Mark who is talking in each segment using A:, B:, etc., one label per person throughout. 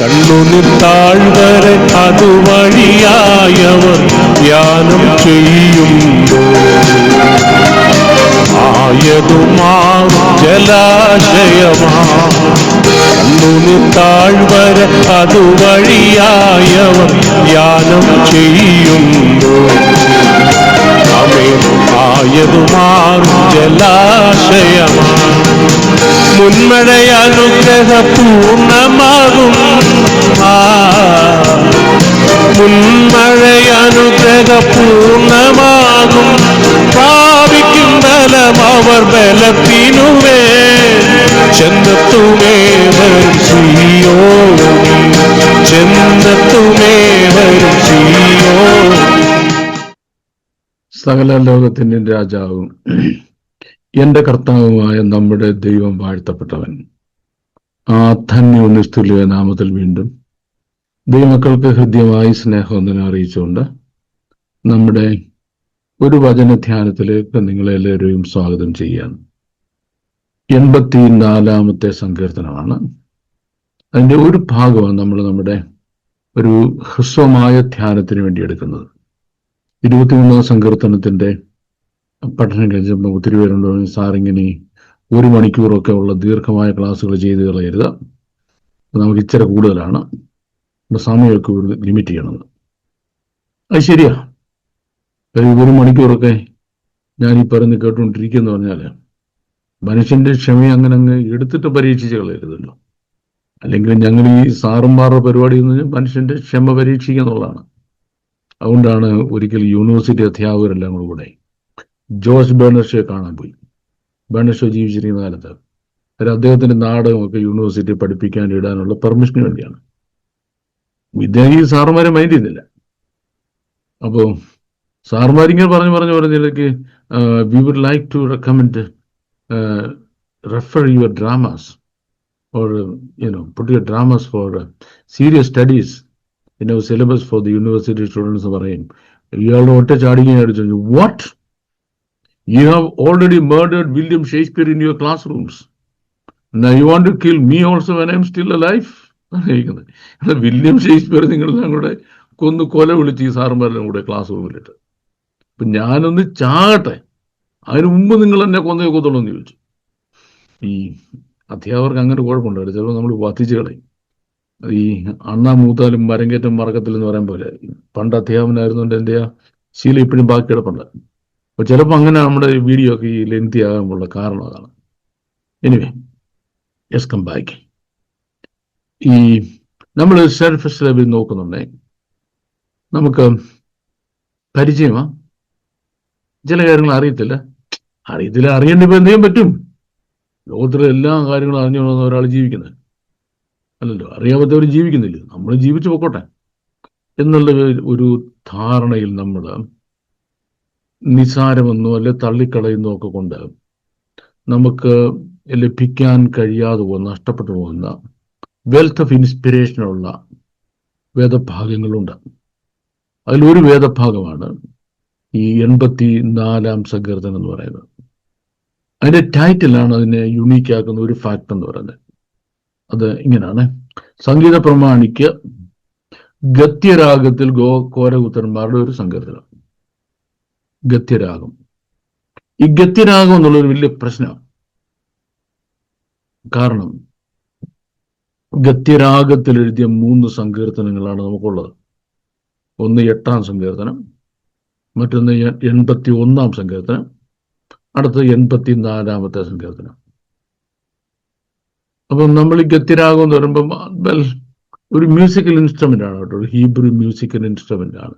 A: കണ്ണുനിത്താഴ്വരെ അതുവഴിയായവർ ധ്യാനം ചെയ്യുന്നു. ആയതുമാ ജലാശയമാ കണ്ണുനിത്താഴ്വരെ അതുവഴിയായവർ ധ്യാനം ചെയ്യുന്നു. ആയതുമാറും ജലാശയമാ മുൻമഴയ അനുഗ്രഹപൂർണമാകും. മുൻമഴയ അനുഗ്രഹപൂർണമാകും. പ്രാപിക്കും ബലം അവർ ബലത്തിനുമേ ചെന്നെത്തുമേ വരും സീയോനിൽ. ചെന്നെത്തുമേ വരും സീയോനിൽ.
B: സകല ലോകത്തിൻ്റെ രാജാവും എന്റെ കർത്താവുമായ നമ്മുടെ ദൈവം വാഴ്ത്തപ്പെട്ടവൻ. ആ ധന്യനിസ്തുല്യ നാമത്തിൽ വീണ്ടും ദൈവമക്കൾക്ക് ഹൃദ്യമായി സ്നേഹവന്ദനം അറിയിച്ചുകൊണ്ട് നമ്മുടെ ഒരു വചനധ്യാനത്തിലേക്ക് നിങ്ങളെല്ലാവരെയും സ്വാഗതം ചെയ്യാൻ. 84-ാമത്തെ സങ്കീർത്തനമാണ്. അതിൻ്റെ ഒരു ഭാഗമാണ് നമ്മൾ നമ്മുടെ ഒരു ഹ്രസ്വമായ ധ്യാനത്തിന് വേണ്ടി എടുക്കുന്നത്. 23-ാം സങ്കീർത്തനത്തിന്റെ പഠനം കഴിഞ്ഞപ്പോൾ ഒത്തിരി പേരുണ്ടോ സാറിങ്ങനെ 1 മണിക്കൂറൊക്കെ ഉള്ള ദീർഘമായ ക്ലാസ്സുകൾ ചെയ്ത് കളയരുത്, നമുക്ക് ഇച്ചിരി കൂടുതലാണ്, സമയമൊക്കെ ലിമിറ്റ് ചെയ്യണത്. അത് ശരിയാ. 1 മണിക്കൂറൊക്കെ ഞാൻ ഈ പറഞ്ഞ് കേട്ടുകൊണ്ടിരിക്കുന്നു പറഞ്ഞാൽ മനുഷ്യന്റെ ക്ഷമയെ അങ്ങനെ അങ്ങ് എടുത്തിട്ട് പരീക്ഷിച്ച് കളയരുതല്ലോ. അല്ലെങ്കിൽ ഞങ്ങൾ ഈ സാറുമാരുടെ പരിപാടി എന്ന് പറഞ്ഞാൽ മനുഷ്യന്റെ ക്ഷമ പരീക്ഷിക്കുക എന്നുള്ളതാണ്. അതുകൊണ്ടാണ് ഒരിക്കൽ യൂണിവേഴ്സിറ്റി അധ്യാപകരെല്ലാം കൂടെ ജോർജ് ബേണർഷയെ കാണാൻ പോയി. ബേണർഷോ ജീവിച്ചിരിക്കുന്ന കാലത്ത് അദ്ദേഹത്തിന്റെ നാടകമൊക്കെ യൂണിവേഴ്സിറ്റി പഠിപ്പിക്കാൻ ഇടാനുള്ള പെർമിഷന് വേണ്ടിയാണ്. ഇദ്ദേഹം ഈ സാറുമാരെ മൈൻഡ് ചെയ്യുന്നില്ല. അപ്പോൾ സാറുമാരിങ്ങനെ പറഞ്ഞിടയ്ക്ക് we would like to recommend refer your dramas or put your dramas for serious studies in our syllabus for the university students. പറയും ഇയാളുടെ ഒറ്റ ചാടിക്കുകയായിട്ട് ചോദിച്ചു, what, you have already murdered William Shakespeare in your classrooms, now you want to kill me also when I am still alive? William Shakespeare നിങ്ങളെല്ലാം കൂടെ കൊല വിളിച്ച് ഈ സാറുമാരെല്ലാം കൂടെ ക്ലാസ് റൂമിലിട്ട്, അപ്പൊ ഞാനൊന്ന് ചാകട്ടെ, അതിന് മുമ്പ് നിങ്ങൾ എന്നെ കൊന്നേക്കത്തുള്ളൂ എന്ന് ചോദിച്ചു. ഈ അധ്യാപകർക്ക് അങ്ങനെ കുഴപ്പമുണ്ടായിരുന്നു, ചിലപ്പോൾ നമ്മൾ വധിച്ചു കളയും. ഈ അണ്ണാ മൂത്താലും മരങ്കേറ്റം മറക്കത്തില്ലെന്ന് പറയാൻ പോലെ പണ്ട് അധ്യാപകനായിരുന്നുകൊണ്ട് എൻ്റെ ആ ശീലം ഇപ്പോഴും ബാക്കി കിടപ്പുണ്ട്. അപ്പോൾ ചിലപ്പോൾ അങ്ങനെ നമ്മുടെ വീഡിയോ ഒക്കെ ഈ ലെങ്തി ആകാനുള്ള കാരണം അതാണ്. Anyway, yes, come back. ഈ നമ്മൾ സർഫസ് ലെവൽ നോക്കുന്നുണ്ടെങ്കിൽ നമുക്ക് പരിചയമാണ്, ചില കാര്യങ്ങൾ അറിയത്തില്ല. അറിയേണ്ടപ്പോൾ എന്ത് ചെയ്യാൻ പറ്റും? ലോകത്തിലെ എല്ലാ കാര്യങ്ങളും അറിഞ്ഞുകൊണ്ടാണ് ഒരാൾ ജീവിക്കുന്നത് അല്ലല്ലോ. അറിയാത്തവർ ജീവിക്കുന്നില്ല, നമ്മൾ ജീവിച്ചു പൊക്കോട്ടെ എന്നുള്ള ഒരു ധാരണയിൽ നമ്മൾ നിസാരമെന്നോ അല്ലെ തള്ളിക്കളയുന്നോ ഒക്കെ കൊണ്ട് നമുക്ക് ലഭിക്കാൻ കഴിയാതെ പോകുന്ന, നഷ്ടപ്പെട്ടു പോകുന്ന വെൽത്ത് ഓഫ് ഇൻസ്പിറേഷനുള്ള വേദഭാഗങ്ങളുണ്ട്. അതിലൊരു വേദഭാഗമാണ് ഈ 84-ാം സങ്കീർത്തനം എന്ന് പറയുന്നത്. അതിന്റെ ടൈറ്റിലാണ് അതിനെ യുണീക്ക് ആക്കുന്ന ഒരു ഫാക്ട് എന്ന് പറയുന്നത്. അത് ഇങ്ങനെയാണ്: സംഗീത പ്രമാണിക്ക് ഗത്യരാഗത്തിൽ കോരകുത്തന്മാരുടെ ഒരു സങ്കീർത്തനം. ഗത്യരാഗം. ഈ ഗത്യരാഗം എന്നുള്ളൊരു വലിയ പ്രശ്നമാണ്. കാരണം ഗത്യരാഗത്തിൽ എഴുതിയ 3 സങ്കീർത്തനങ്ങളാണ് നമുക്കുള്ളത്. ഒന്ന് 8-ാം സങ്കീർത്തനം, മറ്റൊന്ന് 81-ാം സങ്കീർത്തനം, അടുത്ത 84-ാമത്തെ സങ്കീർത്തനം. അപ്പം നമ്മൾ ഈ ഗത്യരാഗം എന്ന് പറയുമ്പം ഒരു മ്യൂസിക്കൽ ഇൻസ്ട്രുമെന്റ് ആണ് കേട്ടോ, ഒരു ഹീബ്രു മ്യൂസിക്കൽ ഇൻസ്ട്രുമെന്റ് ആണ്.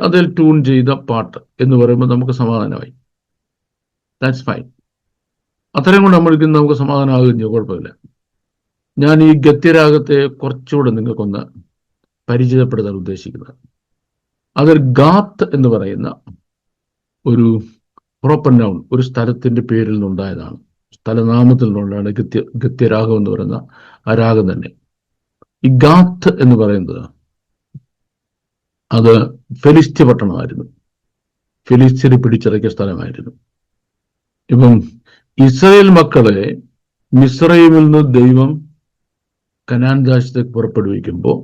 B: അതിൽ ട്യൂൺ ചെയ്ത പാട്ട് എന്ന് പറയുമ്പോൾ നമുക്ക് സമാധാനമായി. That's fine. അത്രയും കൊണ്ട് നമുക്ക് സമാധാനമാകുകയും ചെയ്യും, കുഴപ്പമില്ല. ഞാൻ ഈ ഗത്യരാഗത്തെ കുറച്ചുകൂടെ നിങ്ങൾക്കൊന്ന് പരിചയപ്പെടുത്താൻ ഉദ്ദേശിക്കുന്നത്. അതൊരു ഗാത്ത് എന്ന് പറയുന്ന ഒരു പ്രോപ്പർ നൗൺ, ഒരു സ്ഥലത്തിന്റെ പേരിൽ നിന്നുണ്ടായതാണ്, സ്ഥലനാമത്തിൽ നിന്നുണ്ടാണ് ഗത്യരാഗം എന്ന് പറയുന്ന ആ രാഗം തന്നെ. ഈ ഗാത്ത് എന്ന് പറയുന്നത് അത് ഫെലിസ്ത്യ പട്ടണമായിരുന്നു, ഫെലിസ്ത്യരെ പിടിച്ചടക്കിയ സ്ഥലമായിരുന്നു. ഇപ്പം ഇസ്രായേൽ മക്കളെ മിസ്രയീമിൽ നിന്ന് ദൈവം കനാൻ ദേശത്തേക്ക് പുറപ്പെടുവിക്കുമ്പോൾ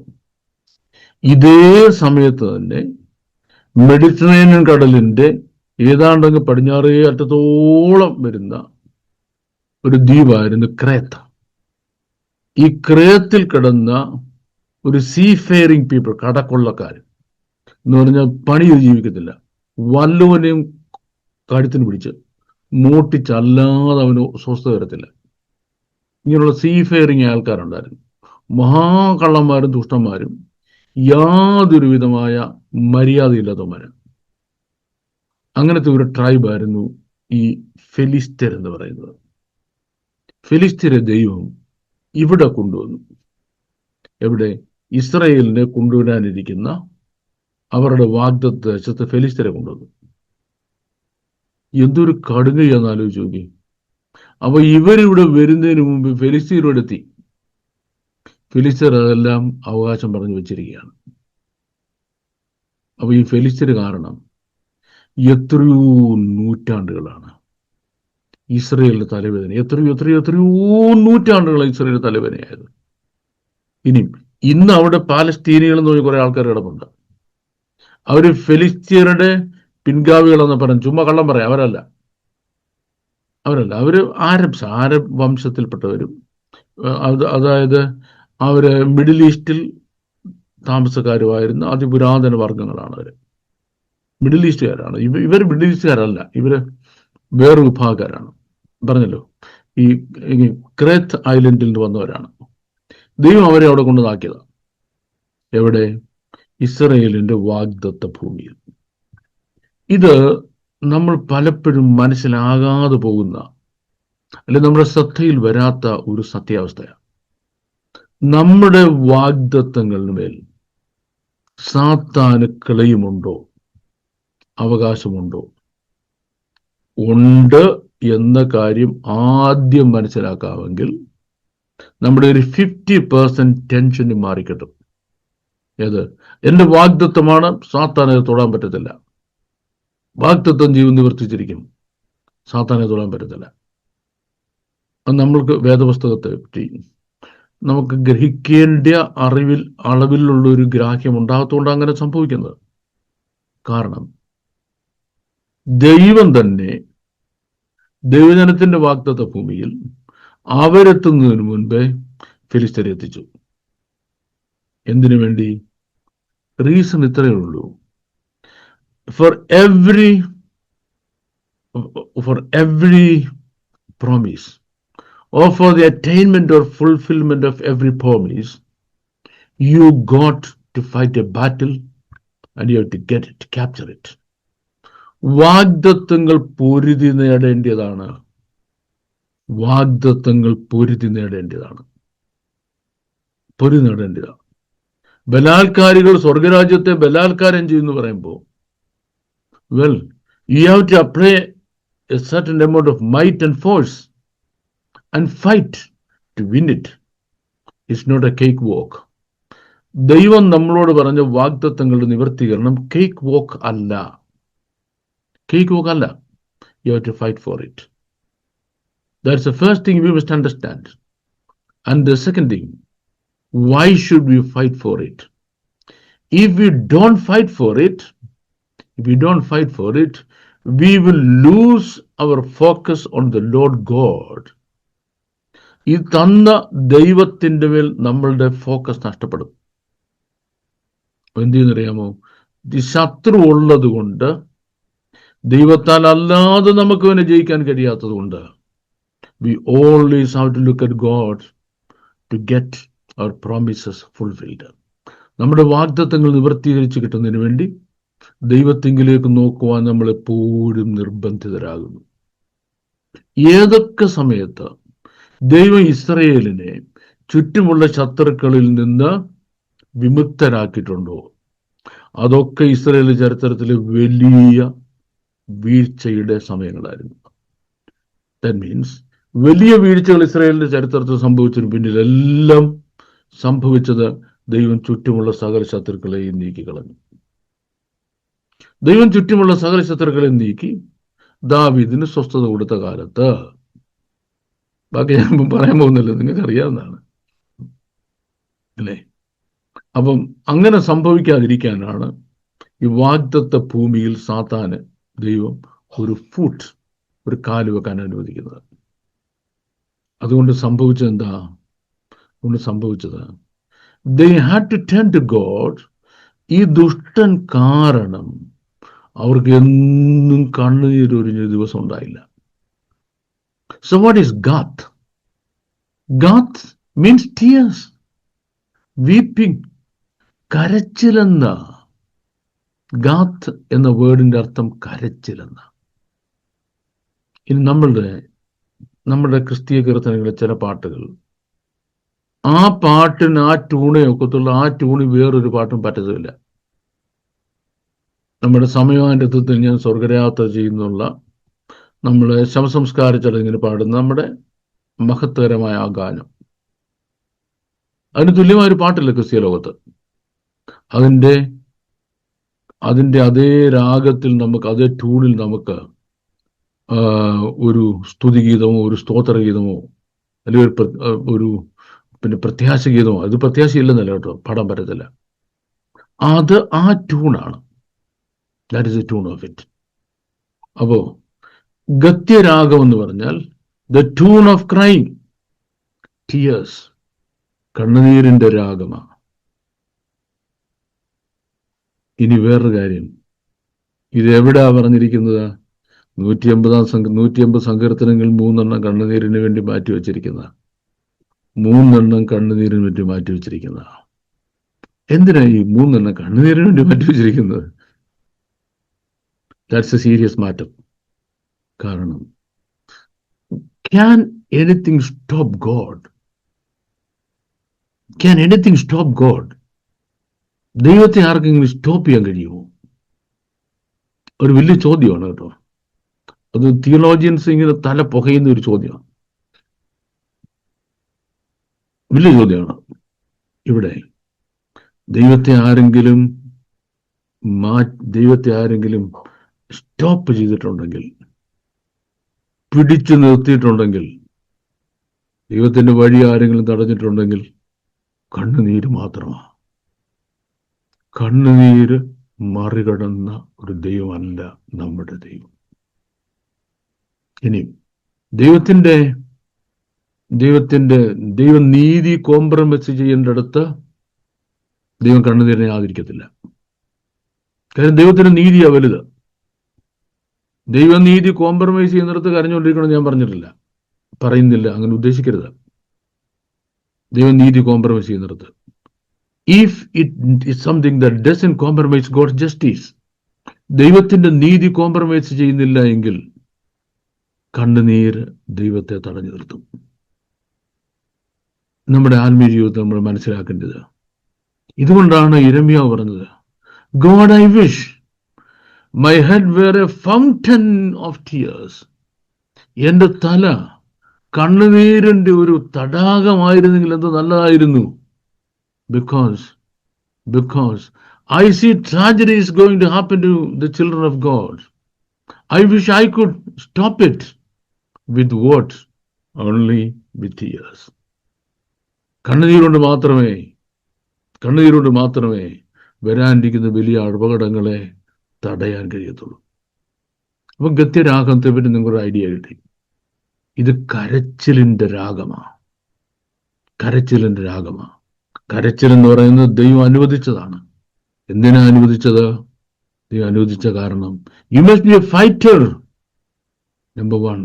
B: ഇതേ സമയത്ത് തന്നെ മെഡിറ്ററേനിയൻ കടലിന്റെ ഏതാണ്ടങ്ങ് പടിഞ്ഞാറേ അറ്റത്തോളം വരുന്ന ഒരു ദ്വീപായിരുന്നു ക്രേത്ത്. ഈ ക്രേത്തിൽ കിടന്ന ഒരു സീഫെയറിംഗ് പീപ്പിൾ, കടക്കൊള്ളക്കാർ എന്ന് പറഞ്ഞാൽ പണി ജീവിക്കത്തില്ല, വല്ലവനെയും കഴുത്തിന് പിടിച്ച് മോട്ടിച്ചല്ലാതെ അവന് സ്വസ്ഥത വരത്തില്ല. ഇങ്ങനെയുള്ള സീഫെയറിംഗ് ആൾക്കാരുണ്ടായിരുന്നു, മഹാകള്ളന്മാരും ദുഷ്ടന്മാരും, യാതൊരു വിധമായ മര്യാദയില്ലാത്തവന്മാരും. അങ്ങനത്തെ ഒരു ട്രൈബായിരുന്നു ഈ ഫെലിസ്ത്യർ എന്ന് പറയുന്നത്. ഫെലിസ്ത്യരെ ദൈവം ഇവിടെ കൊണ്ടുവന്നു. എവിടെ? ഇസ്രായേലിനെ കൊണ്ടുവരാനിരിക്കുന്ന അവരുടെ വാഗ്ദത്ത ദേശത്ത് ഫെലിസ്ത്യരെ കൊണ്ടുവന്നു. എന്തൊരു കടുകയാന്ന് ആലോചിച്ച് നോക്കി. അപ്പൊ ഇവരിവിടെ വരുന്നതിന് മുമ്പ് ഫെലിസ്ത്യരോട് എത്തി. ഫെലിസ്ത്യർ അതെല്ലാം അവകാശം പറഞ്ഞു വെച്ചിരിക്കുകയാണ്. അപ്പൊ ഈ ഫെലിസ്ത്യർ കാരണം എത്രയോ നൂറ്റാണ്ടുകളാണ് ഇസ്രയേലിന്റെ തലവേദന, എത്രയോ നൂറ്റാണ്ടുകളാണ് ഇസ്രയേലിന്റെ തലവേദനയായത്. ഇനിയും ഇന്ന് അവിടെ പാലസ്തീനികൾ എന്ന് പറഞ്ഞ കുറെ ആൾക്കാർ കിടപ്പുണ്ട്. അവര് ഫെലിസ്ത്യരുടെ പിൻഗാമികളെന്ന് പറഞ്ഞു, ചുമ്മാ കള്ളം പറയാം. അവരല്ല. അവര് ആരബ് വംശത്തിൽപ്പെട്ടവരും, അതായത് അവര് മിഡിൽ ഈസ്റ്റിൽ താമസക്കാരുമായിരുന്ന അതിപുരാതന വർഗങ്ങളാണ് അവര്. മിഡിൽ ഈസ്റ്റുകാരാണ് ഇവർ. മിഡിൽ ഈസ്റ്റുകാരല്ല, ഇവര് വേറെ വിഭാഗക്കാരാണ്. പറഞ്ഞല്ലോ, ഈ ക്രേത്ത് ഐലൻഡിൽ നിന്ന് വന്നവരാണ്. ദൈവം അവരെ അവിടെ കൊണ്ടുവന്നാക്കിയതാണ്. എവിടെ? ഇസ്രയേലിന്റെ വാഗ്ദത്ത ഭൂമിയിൽ. ഇത് നമ്മൾ പലപ്പോഴും മനസ്സിലാകാതെ പോകുന്ന, അല്ലെങ്കിൽ നമ്മുടെ ശ്രദ്ധയിൽ വരാത്ത ഒരു സത്യാവസ്ഥയാണ്. നമ്മുടെ വാഗ്ദത്തങ്ങളിന് മേൽ സാത്താന് ക്ലെയിമുണ്ടോ, അവകാശമുണ്ടോ? ഉണ്ട് എന്ന കാര്യം ആദ്യം മനസ്സിലാക്കാമെങ്കിൽ നമ്മുടെ ഒരു 50% ടെൻഷന് മാറിക്കിട്ടും. ഏത്? എന്റെ വാഗ്ദത്തമാണ്, സാത്താനെ തൊടാൻ പറ്റത്തില്ല. വാഗ്ദത്തം ജീവൻ നിവർത്തിച്ചിരിക്കും, സാത്താനെ തൊടാൻ പറ്റത്തില്ല. അത് നമ്മൾക്ക് വേദപുസ്തകത്തെ പറ്റി നമുക്ക് ഗ്രഹിക്കേണ്ട അളവിലുള്ള ഒരു ഗ്രാഹ്യം ഉണ്ടാകത്തോണ്ട് അങ്ങനെ സംഭവിക്കുന്നത്. കാരണം ദൈവം തന്നെ ദൈവജനത്തിന്റെ വാഗ്ദത്ത ഭൂമിയിൽ അവരെത്തുന്നതിന് മുൻപേ ഫെലിസ്ത്യരെ എത്തിച്ചു. എന്തിനു വേണ്ടി? റീസൺ ഇത്രയേ ഉള്ളൂ. For every promise, or for the attainment or fulfillment of every promise, you got to fight a battle and you have to get it, capture it. വാഗ്ദത്തങ്ങൾ പൊരുതി നേടേണ്ടതാണ്. ബലാത്കാരികൾ സ്വർഗരാജ്യത്തെ ബലാത്കാരം ചെയ്യുന്നു പറയുമ്പോൾ, well, you have to apply a certain amount of might and force and fight to win it. It's not a cake walk. ദൈവം നമ്മളോട് പറഞ്ഞ വാഗ്ദത്തങ്ങളുടെ നിവർത്തീകരണം cake walk അല്ല. You have to fight for it. That's the first thing we must understand. And the second thing, why should we fight for it? If we don't fight for it, we will lose our focus on the Lord God. ഈ തന്ന ദൈവത്തിന്റെ മേൽ നമ്മളുടെ focus നഷ്ടപ്പെടും. എന്ത് ചെയ്യുന്നറിയാമോ? ശത്രു ഉള്ളത് കൊണ്ട്, ദൈവത്താൽ അല്ലാതെ നമുക്ക് അവനെ ജയിക്കാൻ കഴിയാത്തത് കൊണ്ട്, we always have to look at God to get our promises fulfilled. നമ്മുടെ വാഗ്ദത്തങ്ങൾ നിവർത്തീകരിച്ച് കിട്ടുന്നതിന് വേണ്ടി ദൈവത്തിങ്കിലേക്ക് നോക്കുവാൻ നമ്മൾ എപ്പോഴും നിർബന്ധിതരാകുന്നു. ഏതൊക്കെ സമയത്ത് ദൈവം ഇസ്രയേലിനെ ചുറ്റുമുള്ള ശത്രുക്കളിൽ നിന്ന് വിമുക്തരാക്കിയിട്ടുണ്ടോ, അതൊക്കെ ഇസ്രയേലിന്റെ ചരിത്രത്തിലെ വലിയ വീഴ്ചയുടെ സമയങ്ങളായിരുന്നു. ദാറ്റ് മീൻസ് വലിയ വീഴ്ചകൾ ഇസ്രായേലിന്റെ ചരിത്രത്തിൽ സംഭവിച്ചതിന് പിന്നിലെല്ലാം സംഭവിച്ചത് ദൈവം ചുറ്റുമുള്ള സകല ശത്രുക്കളെയും നീക്കിക്കളഞ്ഞു. ദൈവം ചുറ്റുമുള്ള സകല ശത്രുക്കളെയും നീക്കി ദാവീദിന് സ്വസ്ഥത കൊടുത്ത കാലത്ത്, ബാക്കി ഞാൻ പറയാൻ പോകുന്നില്ല, നിങ്ങൾക്ക് അറിയാവുന്നതാണ്. അല്ലേ? അപ്പം അങ്ങനെ സംഭവിക്കാതിരിക്കാനാണ് ഈ വാഗ്ദത്ത ഭൂമിയിൽ സാത്താന് ദൈവം ഒരു കാല് വെക്കാൻ അനുവദിക്കുന്നത്. അതുകൊണ്ട് സംഭവിച്ചത് എന്താ? they had to turn to God. ഈ ദുഷ്ടൻ കാരണം അവർക്ക് എന്നും കണ്ണുനീരൊരിഞ്ഞ ദിവസം ഉണ്ടായില്ല. So what is Gath? Gath means tears, weeping, കരച്ചിലെന്ന. ഗാത്ത് എന്ന വേർഡിന്റെ അർത്ഥം കരച്ചിലെന്ന. ഇനി നമ്മുടെ ക്രിസ്തീയ കീർത്തനങ്ങളിലെ ചില പാട്ടുകൾ, ആ പാട്ടിന് ആ ട്യൂണേ ഒക്കത്തുള്ളൂ, ആ ട്യൂണ് വേറൊരു പാട്ടും പറ്റത്തില്ല. നമ്മുടെ സമയാന്തരത്തിൽ ഞാൻ സ്വർഗയാത്ര ചെയ്യുന്നുള്ള നമ്മളെ ശവസംസ്കാര ചടങ്ങിന് പാടുന്ന നമ്മുടെ മഹത്തരമായ ആ ഗാനം, അതിന് തുല്യമായ ഒരു പാട്ടില്ല ക്രിസ്തീയ ലോകത്ത്. അതിൻ്റെ അതേ രാഗത്തിൽ നമുക്ക്, അതേ ട്യൂണിൽ നമുക്ക് ഒരു സ്തുതിഗീതമോ ഒരു സ്തോത്രഗീതമോ അല്ലെങ്കിൽ ഒരു പ്രത്യാശഗീതമോ, അത് പ്രത്യാശയില്ലെന്നല്ല കേട്ടോ, പാടാൻ പറ്റത്തില്ല. അത് ആ ട്യൂണാണ്. That is a tune of it. അപ്പോ ഗദ്യരാഗം എന്ന് പറഞ്ഞാൽ the tune of crime, tears, കണ്ണുനീരിന്റെ രാഗമാണ്. ഇനി വേറൊരു കാര്യം, ഇത് എവിടാ പറഞ്ഞിരിക്കുന്നത്? 150 സങ്കീർത്തനങ്ങൾ 3 കണ്ണുനീരിന് വേണ്ടി മാറ്റിവെച്ചിരിക്കുന്ന, 3 കണ്ണുനീരിന് വേണ്ടി മാറ്റിവെച്ചിരിക്കുന്ന. എന്തിനാ ഈ 3 കണ്ണുനീരിന് വേണ്ടി മാറ്റിവെച്ചിരിക്കുന്നത്? That's a serious matter. കാരണം can anything stop God? Can anything stop God? ദൈവത്തെ ആർക്കെങ്കിലും സ്റ്റോപ്പ് ചെയ്യാൻ കഴിയുമോ? ഒരു വലിയ ചോദ്യമാണ് കേട്ടോ. അത് തിയോളജിയൻസ് ഇങ്ങനെ തല പുകയുന്ന ഒരു ചോദ്യമാണ്, വലിയ ചോദ്യമാണ്. ഇവിടെ ദൈവത്തെ ആരെങ്കിലും സ്റ്റോപ്പ് ചെയ്തിട്ടുണ്ടെങ്കിൽ, പിടിച്ചു നിർത്തിയിട്ടുണ്ടെങ്കിൽ, ദൈവത്തിന്റെ വഴി ആരെങ്കിലും തടഞ്ഞിട്ടുണ്ടെങ്കിൽ കണ്ണുനീര് മാത്രമാണ്. കണ്ണുനീര് മറികടന്ന ഒരു ദൈവമല്ല നമ്മുടെ ദൈവം. ഇനി ദൈവം നീതി കോംപ്രമൈസ് ചെയ്യേണ്ടടുത്ത് ദൈവം കണ്ണുനീരിനെ ആദരിക്കത്തില്ല. കാര്യം ദൈവത്തിന്റെ നീതിയാ വലുത്. ദൈവനീതി കോംപ്രമൈസ് ചെയ്യുന്നിടത്ത് കരഞ്ഞുകൊണ്ടിരിക്കണം ഞാൻ പറയുന്നില്ല, അങ്ങനെ ഉദ്ദേശിക്കരുത്. ദൈവനീതി കോംപ്രമൈസ് ചെയ്യുന്നിടത്ത്, if it is something that doesn't compromise God's justice, ദൈവത്തിന്റെ നീതി കോംപ്രമൈസ് ചെയ്യുന്നില്ല എങ്കിൽ കണ്ണുനീര് ദൈവത്തെ തടഞ്ഞു നിർത്തും. നമ്മുടെ ആത്മീയ ജീവിതത്തെ നമ്മൾ മനസ്സിലാക്കേണ്ടത്. ഇതുകൊണ്ടാണ് യിരെമ്യാവ് പറഞ്ഞത്, God, I wish my head were a fountain of tears. എന്റെ തല കണ്ണുനീരിന്റെ ഒരു തടാകമായിരുന്നെങ്കിൽ എന്ത് നല്ലതായിരുന്നു. Because I see tragedy is going to happen to the children of God. I wish I could stop it with what? Only with tears. കണ്ണുനീരുകൊണ്ട് മാത്രമേ വരാനിരിക്കുന്ന വലിയ അപകടങ്ങളെ തടയാൻ കഴിയത്തുള്ളൂ. അപ്പൊ ഗദ്യരാഗത്തെ പറ്റി നിങ്ങൾക്കൊരു ഐഡിയ കിട്ടി. ഇത് കരച്ചിലിന്റെ രാഗമാണ്. കരച്ചിൽ എന്ന് പറയുന്നത് ദൈവം അനുവദിച്ചതാണ്. എന്തിനാ അനുവദിച്ചത്? ദൈവം അനുവദിച്ച കാരണം, you must be A fighter, number 1.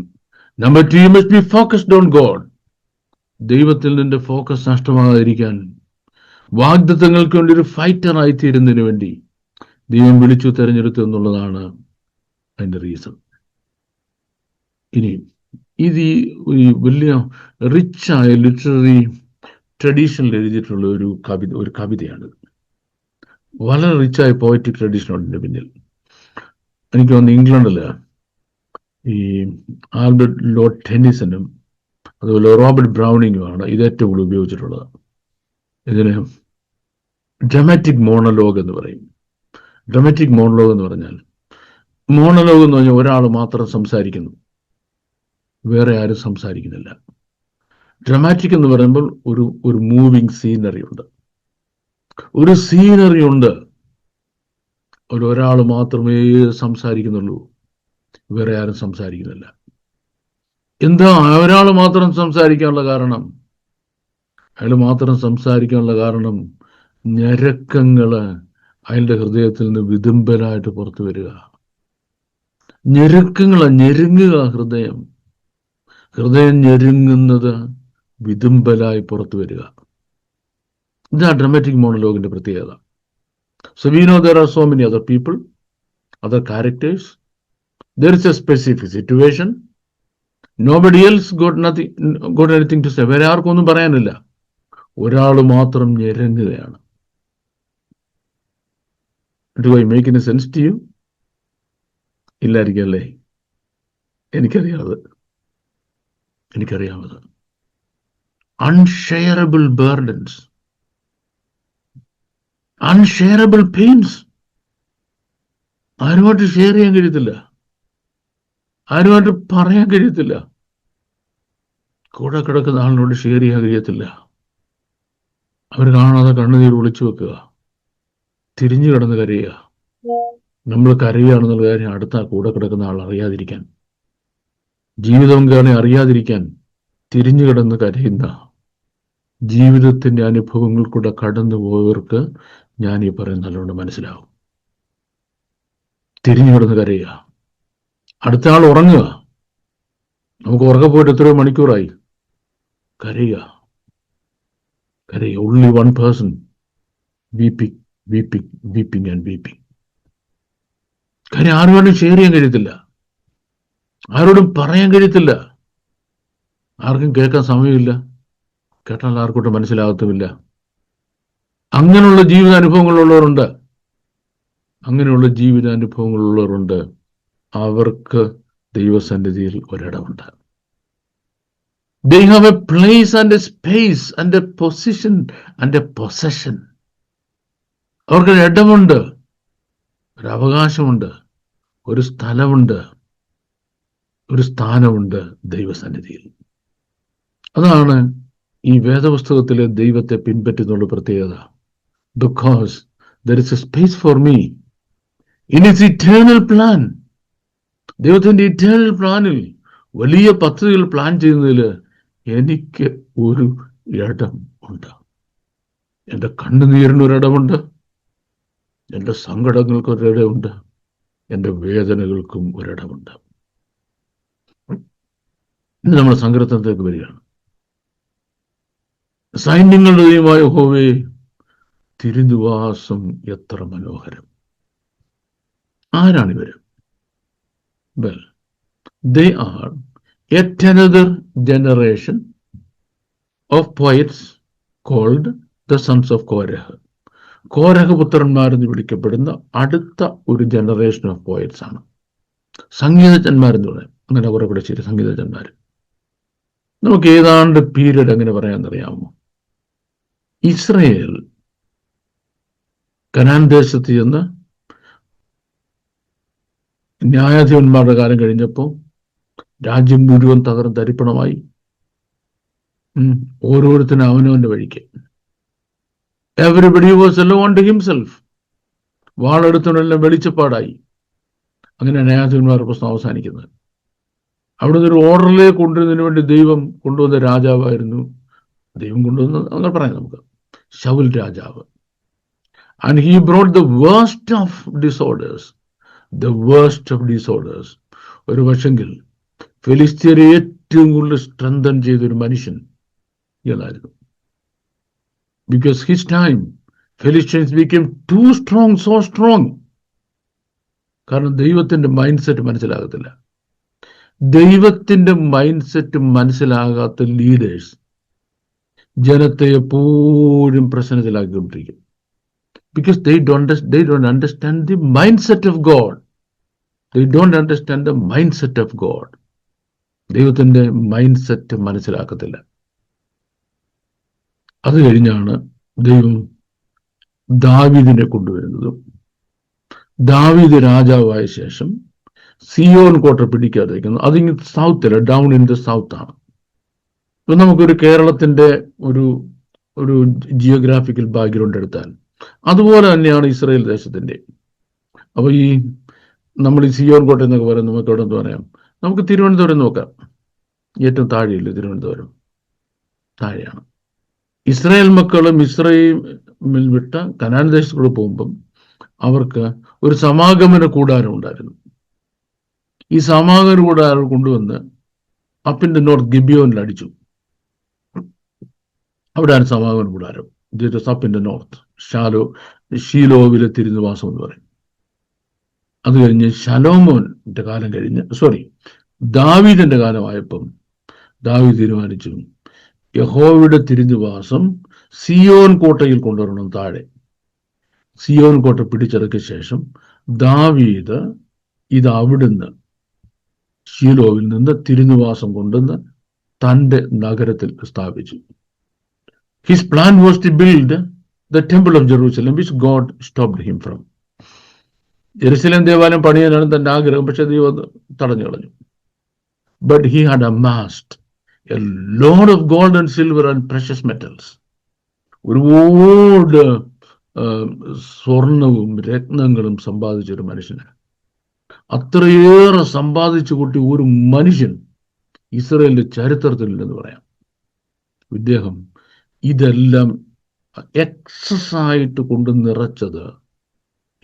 B: Number 2, you must be focused on God. ദൈവത്തിൽ നിന്റെ ഫോക്കസ് നഷ്ടമാകാതിരിക്കാൻ, വാഗ്ദത്തങ്ങൾക്ക് വേണ്ടി ഒരു ഫൈറ്റർ ആയിത്തീരുന്നതിന് വേണ്ടി ദൈവം വിളിച്ചു തെരഞ്ഞെടുത്തു എന്നുള്ളതാണ് അതിന്റെ റീസൺ. ഇനി ഇത് ഈ വലിയ റിച്ചായ ലിറ്റററി ട്രഡീഷനിൽ എഴുതിയിട്ടുള്ള ഒരു കവിതയാണ്. വളരെ റിച്ചായ പോയറ്റിക് ട്രഡീഷനാണ് ഇതിന്റെ പിന്നിൽ. എനിക്ക് തോന്നുന്നു ഇംഗ്ലണ്ടില് ഈ ആൽബർട്ട് ലോർഡ് ടെന്നിസണും അതുപോലെ റോബർട്ട് ബ്രൗണിങ്ങുമാണ് ഇത് ഏറ്റവും കൂടുതൽ ഉപയോഗിച്ചിട്ടുള്ളത്. ഇതിന് ഡ്രമാറ്റിക് മോണലോഗ് എന്ന് പറയും. ഡ്രമാറ്റിക് മോണലോഗ് എന്ന് പറഞ്ഞാൽ ഒരാൾ മാത്രം സംസാരിക്കുന്നു, വേറെ ആരും സംസാരിക്കുന്നില്ല. ഡ്രമാറ്റിക് എന്ന് പറയുമ്പോൾ ഒരു മൂവിങ് സീനറി ഉണ്ട്. ഒരു സീനറി ഉണ്ട്. ഒരാൾ മാത്രമേ സംസാരിക്കുന്നുള്ളൂ, വേറെ ആരും സംസാരിക്കുന്നില്ല. എന്താ ഒരാൾ മാത്രം സംസാരിക്കാനുള്ള കാരണം? അയാൾ മാത്രം സംസാരിക്കാനുള്ള കാരണം ഞരക്കങ്ങള് അയാളുടെ ഹൃദയത്തിൽ നിന്ന് വിതുമ്പലായിട്ട് പുറത്തു വരിക. ഞെരുങ്ങുക. ഹൃദയം ഞെരുങ്ങുന്നത് വിതുമ്പലായി പുറത്തു വരിക. ഇതാ ഡ്രമാറ്റിക് മോണോലോഗിന്റെ പ്രത്യേകത. So we know there are so many other people, other characters. There is a specific situation. Nobody else got anything to say. വേറെ ആർക്കും ഒന്നും പറയാനില്ല. ഒരാൾ മാത്രം ഞെരുങ്ങുകയാണ്. Do I make any sense to you? ഇല്ലായിരിക്കും അല്ലേ? എനിക്കറിയാമത്. Unshareable burdens, unshareable pains. ആരുമായിട്ട് ഷെയർ ചെയ്യാൻ കഴിയത്തില്ല, ആരുമായിട്ട് പറയാൻ കഴിയത്തില്ല, കൂടെ കിടക്കുന്ന ആളിനോട് ഷെയർ ചെയ്യാൻ കഴിയത്തില്ല. അവർ കാണാതെ കണ്ണുനീർ ഒളിച്ചു വെക്കുക, തിരിഞ്ഞു കിടന്ന് കരയുക. നമ്മൾ കരയുകയാണെന്നുള്ള കാര്യം അടുത്ത കൂടെ കിടക്കുന്ന ആൾ അറിയാതിരിക്കാൻ, ജീവിതം കാണി അറിയാതിരിക്കാൻ തിരിഞ്ഞു കിടന്ന് കരയുന്ന ജീവിതത്തിന്റെ അനുഭവങ്ങൾ കൂടെ കടന്നു പോയവർക്ക് ഞാൻ ഈ പറയുന്ന നല്ലോണം മനസ്സിലാവും. തിരിഞ്ഞു കിടന്ന് കരയുക, അടുത്ത ആൾ ഉറങ്ങുക, നമുക്ക് ഉറക്കെ പോയിട്ട് എത്രയോ മണിക്കൂറായി, കരയുക. Only one person weeping and weeping. കാര്യം ആരോടും ഷെയർ ചെയ്യാൻ കഴിയത്തില്ല, ആരോടും പറയാൻ കഴിയത്തില്ല, ആർക്കും കേൾക്കാൻ സമയമില്ല, കേട്ടാൽ ആർക്കോട്ടും മനസ്സിലാകത്തുമില്ല. അങ്ങനെയുള്ള ജീവിതാനുഭവങ്ങളുള്ളവരുണ്ട്. അവർക്ക് ദൈവസന്നിധിയിൽ ഒരിടമുണ്ട്. They have a place and a space and a position and a possession. അവർക്കൊരു ഇടമുണ്ട്, ഒരു അവകാശമുണ്ട്, ഒരു സ്ഥലമുണ്ട്, ഒരു സ്ഥാനമുണ്ട് ദൈവസന്നിധിയിൽ. അതാണ് ഈ വേദപുസ്തകത്തിലെ ദൈവത്തെ പിൻപറ്റുന്നുള്ള പ്രത്യേകത. Because there is a space for me in his eternal plan. ദൈവത്തിന്റെ ഇറ്റേണൽ പ്ലാനിൽ, വലിയ പദ്ധതികൾ പ്ലാൻ ചെയ്യുന്നതിൽ എനിക്ക് ഒരു ഇടം ഉണ്ട്. എൻ്റെ കണ്ണുനീരിനൊരിടമുണ്ട്, എൻ്റെ സങ്കടങ്ങൾക്ക് ഒരിടമുണ്ട്, എൻ്റെ വേദനകൾക്കും ഒരിടമുണ്ട്. ഇന്ന് നമ്മൾ സങ്കീർത്തനത്തിലേക്ക് വരികയാണ്. സൈന്യങ്ങളുടെ ദൈവമായ യഹോവേ, തിരുനിവാസം എത്ര മനോഹരം. ആരാണിവര്? Well, they are yet another generation of poets called the sons of Korah. Korah പുത്രന്മാരെന്ന് വിളിക്കപ്പെടുന്ന അടുത്ത ഒരു ജനറേഷൻ ഓഫ് പോയറ്റ്സ് ആണ്. സംഗീതജ്ഞന്മാരെന്ന് പറയാം. അങ്ങനെ കുറെ പഠിച്ചിട്ട് സംഗീതജ്ഞന്മാർ. നമുക്ക് ഏതാണ്ട് പീരീഡ് എങ്ങനെ പറയാമെന്നറിയാമോ? ഇസ്രയേൽ കനാൻ ദേശത്ത് ചെന്ന് ന്യായാധിപന്മാരുടെ കാലം കഴിഞ്ഞപ്പോൾ രാജ്യം മുഴുവൻ തരിപ്പണമായി. ഓരോരുത്തരും അവനവന്റെ വഴിക്ക്. Everybody was alone to himself. വാളെടുത്തവനെല്ലാം വെളിച്ചപ്പാടായി. അങ്ങനെ ന്യായാധിപന്മാരുടെ പ്രശ്നം അവസാനിക്കുന്നത്. അവിടുന്ന് ഒരു ഓർഡറിലേക്ക് കൊണ്ടുവരുന്നതിന് വേണ്ടി ദൈവം കൊണ്ടുവന്ന രാജാവായിരുന്നു. ദൈവം കൊണ്ടുവന്ന അങ്ങനെ പറയാം നമുക്ക്, ശൗൽ രാജാവ്. And he brought the worst of disorders. ഒരു പക്ഷെങ്കിൽ ഫെലിസ്ത്യരെ ഏറ്റവും കൂടുതൽ സ്ട്രെങ്തൻ ചെയ്തൊരു മനുഷ്യൻ ഇയാളായിരുന്നു. Because his time, Philistines became too strong, so strong. കാരണം ദൈവത്തിന്റെ മൈൻഡ് സെറ്റ് മനസ്സിലാകത്തില്ല. ദൈവത്തിന്റെ മൈൻഡ് സെറ്റ് മനസ്സിലാകാത്ത ലീഡേഴ്സ് ജനത്തെ എപ്പോഴും പ്രശ്നത്തിലാക്കിക്കൊണ്ടിരിക്കും. Because they don't understand the mindset of God. They don't understand the mindset of God. ദൈവത്തിന്റെ മൈൻഡ് സെറ്റ് മനസ്സിലാക്കത്തില്ല. അത് കഴിഞ്ഞാണ് ദൈവം ദാവീദിനെ കൊണ്ടുവരുന്നതും. ദാവീദ് രാജാവായ ശേഷം സിയോൻ കോട്ട പിടിക്കാതിരിക്കുന്നു. അതിങ്ങ് സൗത്തില്ല, ഡൗൺ ഇൻ ദ സൗത്ത് ആണ്. ഇപ്പൊ നമുക്കൊരു കേരളത്തിന്റെ ഒരു ജിയോഗ്രാഫിക്കൽ ബാക്ക്ഗ്രൗണ്ട് എടുത്താൽ അതുപോലെ തന്നെയാണ് ഇസ്രായേൽ ദേശത്തിന്റെ. അപ്പൊ ഈ നമ്മൾ ഈ സിയോൻ കോട്ട എന്നൊക്കെ പറയുന്നത് നമുക്ക് എവിടെ നിന്ന് പറയാം? നമുക്ക് തിരുവനന്തപുരം നോക്കാം. ഏറ്റവും താഴെയില്ല തിരുവനന്തപുരം, താഴെയാണ്. ഇസ്രായേൽ മക്കളും ഇസ്രായേൽ വിട്ട കനാൻ ദേശത്തുകൂടെ പോകുമ്പം അവർക്ക് ഒരു സമാഗമന കൂടാരം ഉണ്ടായിരുന്നു. ഈ സമാഗമന കൂടാരം കൊണ്ടുവന്ന് അപ്പിന്റെ നോർത്ത് ഗിബിയോനിൽ അടിച്ചു. അവിടെയാണ് സമാഗമന കൂടാരം. അപ്പിന്റെ നോർത്ത് ഷീലോവിലെ തിരുനിവാസം എന്ന് പറയും. അത് കഴിഞ്ഞ് ശലോമോന്റെ കാലം കഴിഞ്ഞ് ദാവീദിന്റെ കാലമായപ്പം ദാവീദ് തീരുമാനിച്ചു യഹോവയുടെ തിരുനിവാസം സിയോൻ കോട്ടയിൽ കൊണ്ടുവരണം. താഴെ സിയോൻ കോട്ട പിടിച്ചടക്കിയ ശേഷം ദാവീദ് ഇത് അവിടുന്ന് ഷീലോവിൽ നിന്ന് തിരുനിവാസം കൊണ്ടുവന്ന് തൻ്റെ നഗരത്തിൽ സ്ഥാപിച്ചു. His plan was to build the temple of Jerusalem, which God stopped him from. Jerusalem ദേവാലയം പണിയാനാണ് തന്റെ ആഗ്രഹം, പക്ഷെ ദൈവം തടഞ്ഞു കളഞ്ഞു. But he had amassed a lot of gold and silver and precious metals. ഒരുപാട് സ്വർണവും രത്നങ്ങളും സമ്പാദിച്ചൊരു മനുഷ്യന്. അത്രയേറെ സമ്പാദിച്ചു കൂട്ടി ഒരു മനുഷ്യൻ ഇസ്രായേലിന്റെ ചരിത്രത്തിലില്ലെന്ന് പറയാം. ഇദ്ദേഹം ഇതെല്ലാം എക്സസ് ആയിട്ട് കൊണ്ട് നിറച്ചത്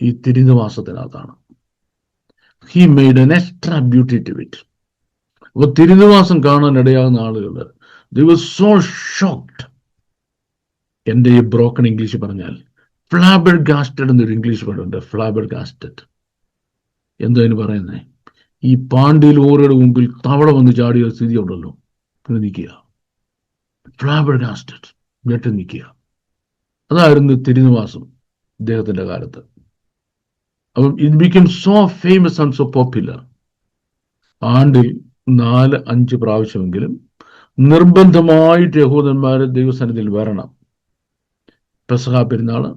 B: ഈ തിരുനിവാസത്തിനകത്താണ്. He made an extra beauty to it. അപ്പൊ തിരുനിവാസം കാണാൻ ഇടയാകുന്ന ആളുകൾ they were so shocked. എൻ്റെ ഈ ബ്രോക്കൺ ഇംഗ്ലീഷ് പറഞ്ഞാൽ ഫ്ലാബർഗാസ്റ്റഡ് എന്നൊരു ഇംഗ്ലീഷ് വേർഡുണ്ട്. ഫ്ലാബർഗാസ്റ്റഡ് എന്തോ അതിന് പറയുന്നേ? ഈ പാണ്ഡ്യയിൽ ഓരോയുടെ മുമ്പിൽ തവള വന്ന് ചാടിയ സ്ഥിതി ഉണ്ടല്ലോ, പിന്നെ നിൽക്കുക. ഫ്ലാബർഗാസ്റ്റഡ്, ഞെട്ടി നിൽക്കുക. അതായിരുന്നു തിരുനിവാസം ഇദ്ദേഹത്തിന്റെ കാലത്ത്. അപ്പം it become so famous and so popular. ആണ്ടിൽ 4-5 പ്രാവശ്യമെങ്കിലും നിർബന്ധമായിട്ട് യഹൂദന്മാര് ദൈവസന്നിധിയിൽ വരണം. പെസഹ പെരുന്നാള്,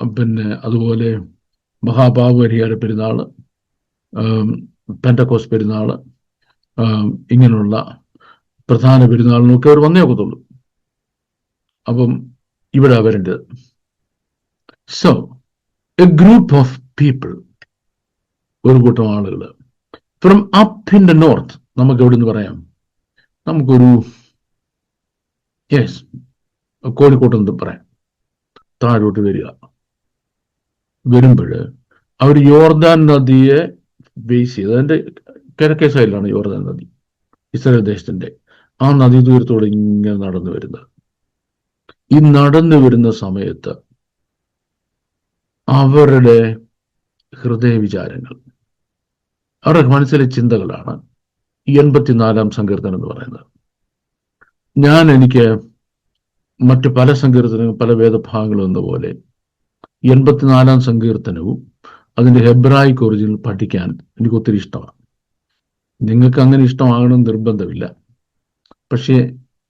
B: പിന്നെ അതുപോലെ മഹാപാപപരിഹാര പെരുന്നാള്, പെന്തക്കോസ്ത് പെരുന്നാള്, ഇങ്ങനെയുള്ള പ്രധാന പെരുന്നാളിനൊക്കെ അവർ വന്നേ ഒക്കത്തുള്ളൂ. അപ്പം ഇവിടെ വരേണ്ടത്. So A group of people, ഒരു കൂട്ടം ആളുകൾ from up in the north, നമുക്ക് എവിടെ നിന്ന് പറയാം? നമുക്കൊരു കോഴിക്കോട്ട് നിന്ന് പറയാം. താഴോട്ട് വരുമ്പോൾ അവർ യോർദാൻ നദിയെ ബേസ് ചെയ്ത്, അതിന്റെ കിഴക്കേ സൈഡിലാണ് യോർദാൻ നദി, ഇസ്രായേൽ ദേശത്തിന്റെ. ആ നദീ തീരത്തോടെ ഇങ്ങനെ നടന്നു വരുന്നത്. ഈ നടന്നു വരുന്ന സമയത്ത് അവരുടെ ഹൃദയവിചാരങ്ങൾ, അവരുടെ മനസ്സിലെ ചിന്തകളാണ് ഈ 84-ാം സങ്കീർത്തനം എന്ന് പറയുന്നത്. എനിക്ക് മറ്റു പല സങ്കീർത്തനങ്ങളും പല വേദഭാഗങ്ങളും എന്ന പോലെ 84-ാം സങ്കീർത്തനവും അതിന്റെ ഹെബ്രായിക് ഒറിജിനൽ പഠിക്കാൻ എനിക്ക് ഒത്തിരി ഇഷ്ടമാണ്. നിങ്ങൾക്ക് അങ്ങനെ ഇഷ്ടമാകണം നിർബന്ധമില്ല. പക്ഷേ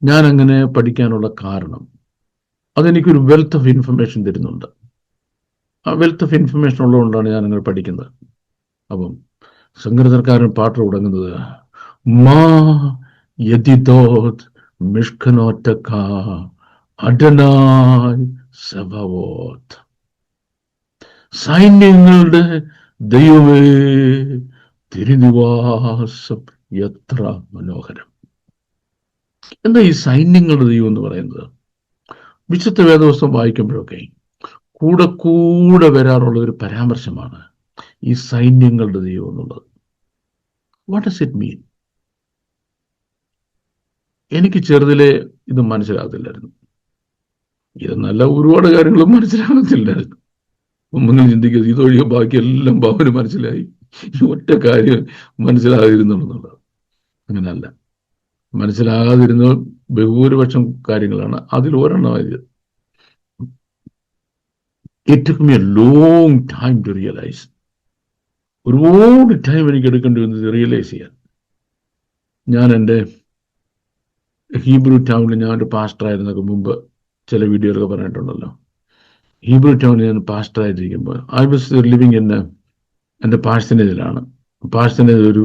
B: ഞാൻ അങ്ങനെ പഠിക്കാനുള്ള കാരണം അതെനിക്കൊരു വെൽത്ത് ഓഫ് ഇൻഫർമേഷൻ തരുന്നുണ്ട്. ആ വെൽത്ത് ഓഫ് ഇൻഫർമേഷൻ ഉള്ളതുകൊണ്ടാണ് ഞാൻ അങ്ങനെ പഠിക്കുന്നത്. അപ്പം സങ്കീർത്തനക്കാരൻ പാട്ട് തുടങ്ങുന്നത് മാ യദിദോത് മിഷ്കനോറ്റക അഡനായ് സബവോത്ത്, സൈന്യങ്ങളുടെ ദൈവമേ തിരുനിവാസം എത്ര മനോഹരം. എന്താ ഈ സൈന്യങ്ങളുടെ ദൈവം എന്ന് പറയുന്നത്? വിശുദ്ധ വേദപുസ്തകം വായിക്കുമ്പോഴൊക്കെ കൂടെ കൂടെ വരാറുള്ള ഒരു പരാമർശമാണ് ഈ സൈന്യങ്ങളുടെ ദൈവം എന്നുള്ളത്. What does it mean? എനിക്ക് ചെറുതിലെ ഇത് മനസ്സിലാകത്തില്ലായിരുന്നു. ഇതെന്നല്ല ഒരുപാട് കാര്യങ്ങളും മനസ്സിലാകത്തില്ലായിരുന്നു. നിങ്ങൾ ചിന്തിക്കുന്നത് ഇതൊഴികെ ബാക്കി എല്ലാം ഭാവന് മനസ്സിലായി, ഒറ്റ കാര്യം മനസ്സിലാകാതിരുന്നുള്ളത്. അങ്ങനല്ല, മനസ്സിലാകാതിരുന്ന ബഹുഭൂരിപക്ഷം കാര്യങ്ങളാണ്. അതിൽ ഒരെണ്ണമായത് it took me a long time to realise. ഒരുപാട് ടൈം എനിക്ക് എടുക്കേണ്ടി വന്നത് റിയലൈസ് ചെയ്യാൻ. ഞാൻ എൻ്റെ ഹീബ്രു ടൗണിൽ ഞാനൊരു പാസ്റ്ററായിരുന്നൊക്കെ മുമ്പ് ചില വീഡിയോയിലൊക്കെ പറഞ്ഞിട്ടുണ്ടല്ലോ. ഹീബ്രു ടൗണിൽ ഞാൻ പാസ്റ്ററായിട്ടിരിക്കുമ്പോൾ ഐ വാസ് ലിവിങ് ഇൻ എൻ്റെ പാഴ്സനേജിലാണ്. പാഴ്സനേജ് ഒരു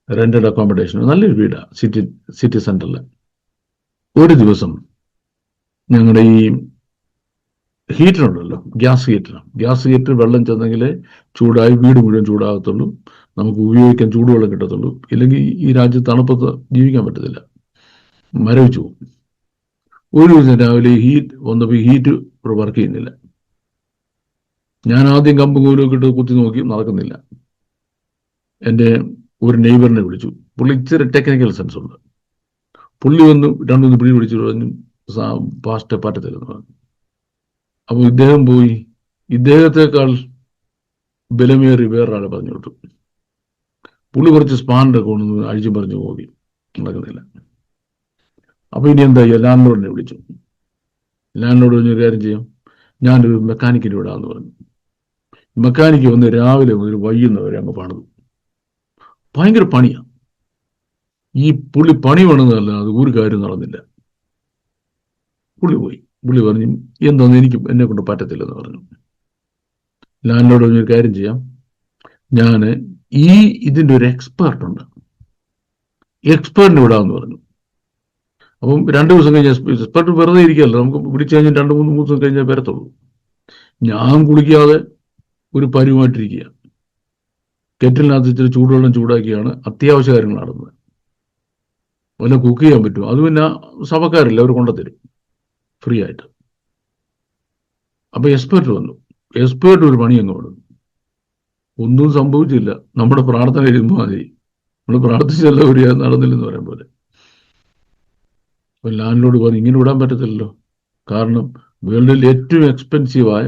B: റെന്റഡ് അക്കോമഡേഷൻ, നല്ലൊരു വീടാണ് സിറ്റി സെന്ററിൽ. ഒരു ദിവസം ഞങ്ങളുടെ ഈ ഹീറ്റർ ഉണ്ടല്ലോ, ഗ്യാസ് ഹീറ്റർ വെള്ളം ചെന്നെങ്കിലേ ചൂടായി വീട് മുഴുവൻ ചൂടാകത്തുള്ളൂ, നമുക്ക് ഉപയോഗിക്കാൻ ചൂടുവെള്ളം കിട്ടത്തുള്ളൂ. ഇല്ലെങ്കിൽ ഈ രാജ്യത്ത് തണുപ്പത്ത് ജീവിക്കാൻ പറ്റത്തില്ല, മരവിച്ചു പോകും. ഒരു ദിവസം രാവിലെ ഹീറ്റ് വന്നപ്പോൾ ഹീറ്റ് വർക്ക് ചെയ്യുന്നില്ല. ഞാൻ ആദ്യം കമ്പും കോലൊക്കെ ഇട്ട് കുത്തി നോക്കി, നടക്കുന്നില്ല. എൻ്റെ ഒരു നെയ്ബറിനെ വിളിച്ചു. പുള്ളി ഇച്ചിരി ടെക്നിക്കൽ സെൻസ് ഉണ്ട്. പുള്ളി വന്ന് രണ്ടൊന്ന് പിടി പിടിച്ചിട്ട് പറഞ്ഞു, പാസ്റ്റേ പറ്റത്തില്ലെന്ന് പറഞ്ഞു. അപ്പോൾ ഇദ്ദേഹം പോയി ഇദ്ദേഹത്തെക്കാൾ ബലമേറി വേറൊരാളെ പറഞ്ഞു വിട്ടു. പുള്ളി കുറച്ച് സ്പാൻഡൊക്കെ കൊണ്ടു അഴിച്ചും പറഞ്ഞു പോയി, നടക്കുന്നില്ല. അപ്പൊ ഇനി എന്താ ചെയ്യുക? ലാൻഡ്ലോഡിനെ വിളിച്ചു. ലാൻഡ്ലോഡ് പറഞ്ഞൊരു കാര്യം ചെയ്യാം, ഞാനൊരു മെക്കാനിക്കിനെ വിടാമെന്ന് പറഞ്ഞു. മെക്കാനിക്ക് വന്ന് രാവിലെ മുതൽ വൈകുന്നവരെ അങ്ങ് പണിതു. ഭയങ്കര പണിയാണ്. ഈ പുള്ളി പണി വേണമെന്നല്ല, അത് ഒരു കാര്യം നടന്നില്ല. പുള്ളി പോയി. പുള്ളി പറഞ്ഞു, എന്താന്ന് എന്നെ കൊണ്ട് പറ്റത്തില്ലെന്ന് പറഞ്ഞു. ലാൻഡ്ലോഡ് പറഞ്ഞൊരു കാര്യം ചെയ്യാം, ഞാൻ ഇതിൻ്റെ ഒരു എക്സ്പേർട്ട് ഉണ്ട്, എക്സ്പേർട്ടിനെ വിടാമെന്ന് പറഞ്ഞു. അപ്പം 2 ദിവസം കഴിഞ്ഞാൽ എക്സ്പേർട്ട് വെറുതെ ഇരിക്കുകയല്ലോ, നമുക്ക് പിടിച്ചു കഴിഞ്ഞാൽ 2-3 ദിവസം കഴിഞ്ഞാൽ വരത്തുള്ളൂ. ഞാൻ കുളിക്കാതെ ഒരു പരുവമായിട്ടിരിക്കുക, കെറ്റിലിനകത്ത് ഇച്ചിരി ചൂടുവെള്ളം ചൂടാക്കിയാണ് അത്യാവശ്യ കാര്യങ്ങൾ നടന്നത്. വല്ല കുക്ക് ചെയ്യാൻ പറ്റുമോ? അത് പിന്നെ സഭക്കാരില്ല, അവർ കൊണ്ടുത്തരും ഫ്രീ ആയിട്ട്. അപ്പൊ എക്സ്പേർട്ട് വന്നു. എക്സ്പേർട്ട് ഒരു പണി അങ്ങ് കൊടുത്തു. ഒന്നും സംഭവിച്ചില്ല. നമ്മുടെ പ്രാർത്ഥന ഇരുന്നു മതി, നമ്മൾ പ്രാർത്ഥിച്ചല്ല ഒരു നടന്നില്ലെന്ന് പറയാൻ പോലെ. അപ്പൊ ലാൻഡ്ലോഡ് പറഞ്ഞു, ഇങ്ങനെ വിടാൻ പറ്റത്തില്ലല്ലോ, കാരണം വേൾഡിൽ ഏറ്റവും എക്സ്പെൻസീവായ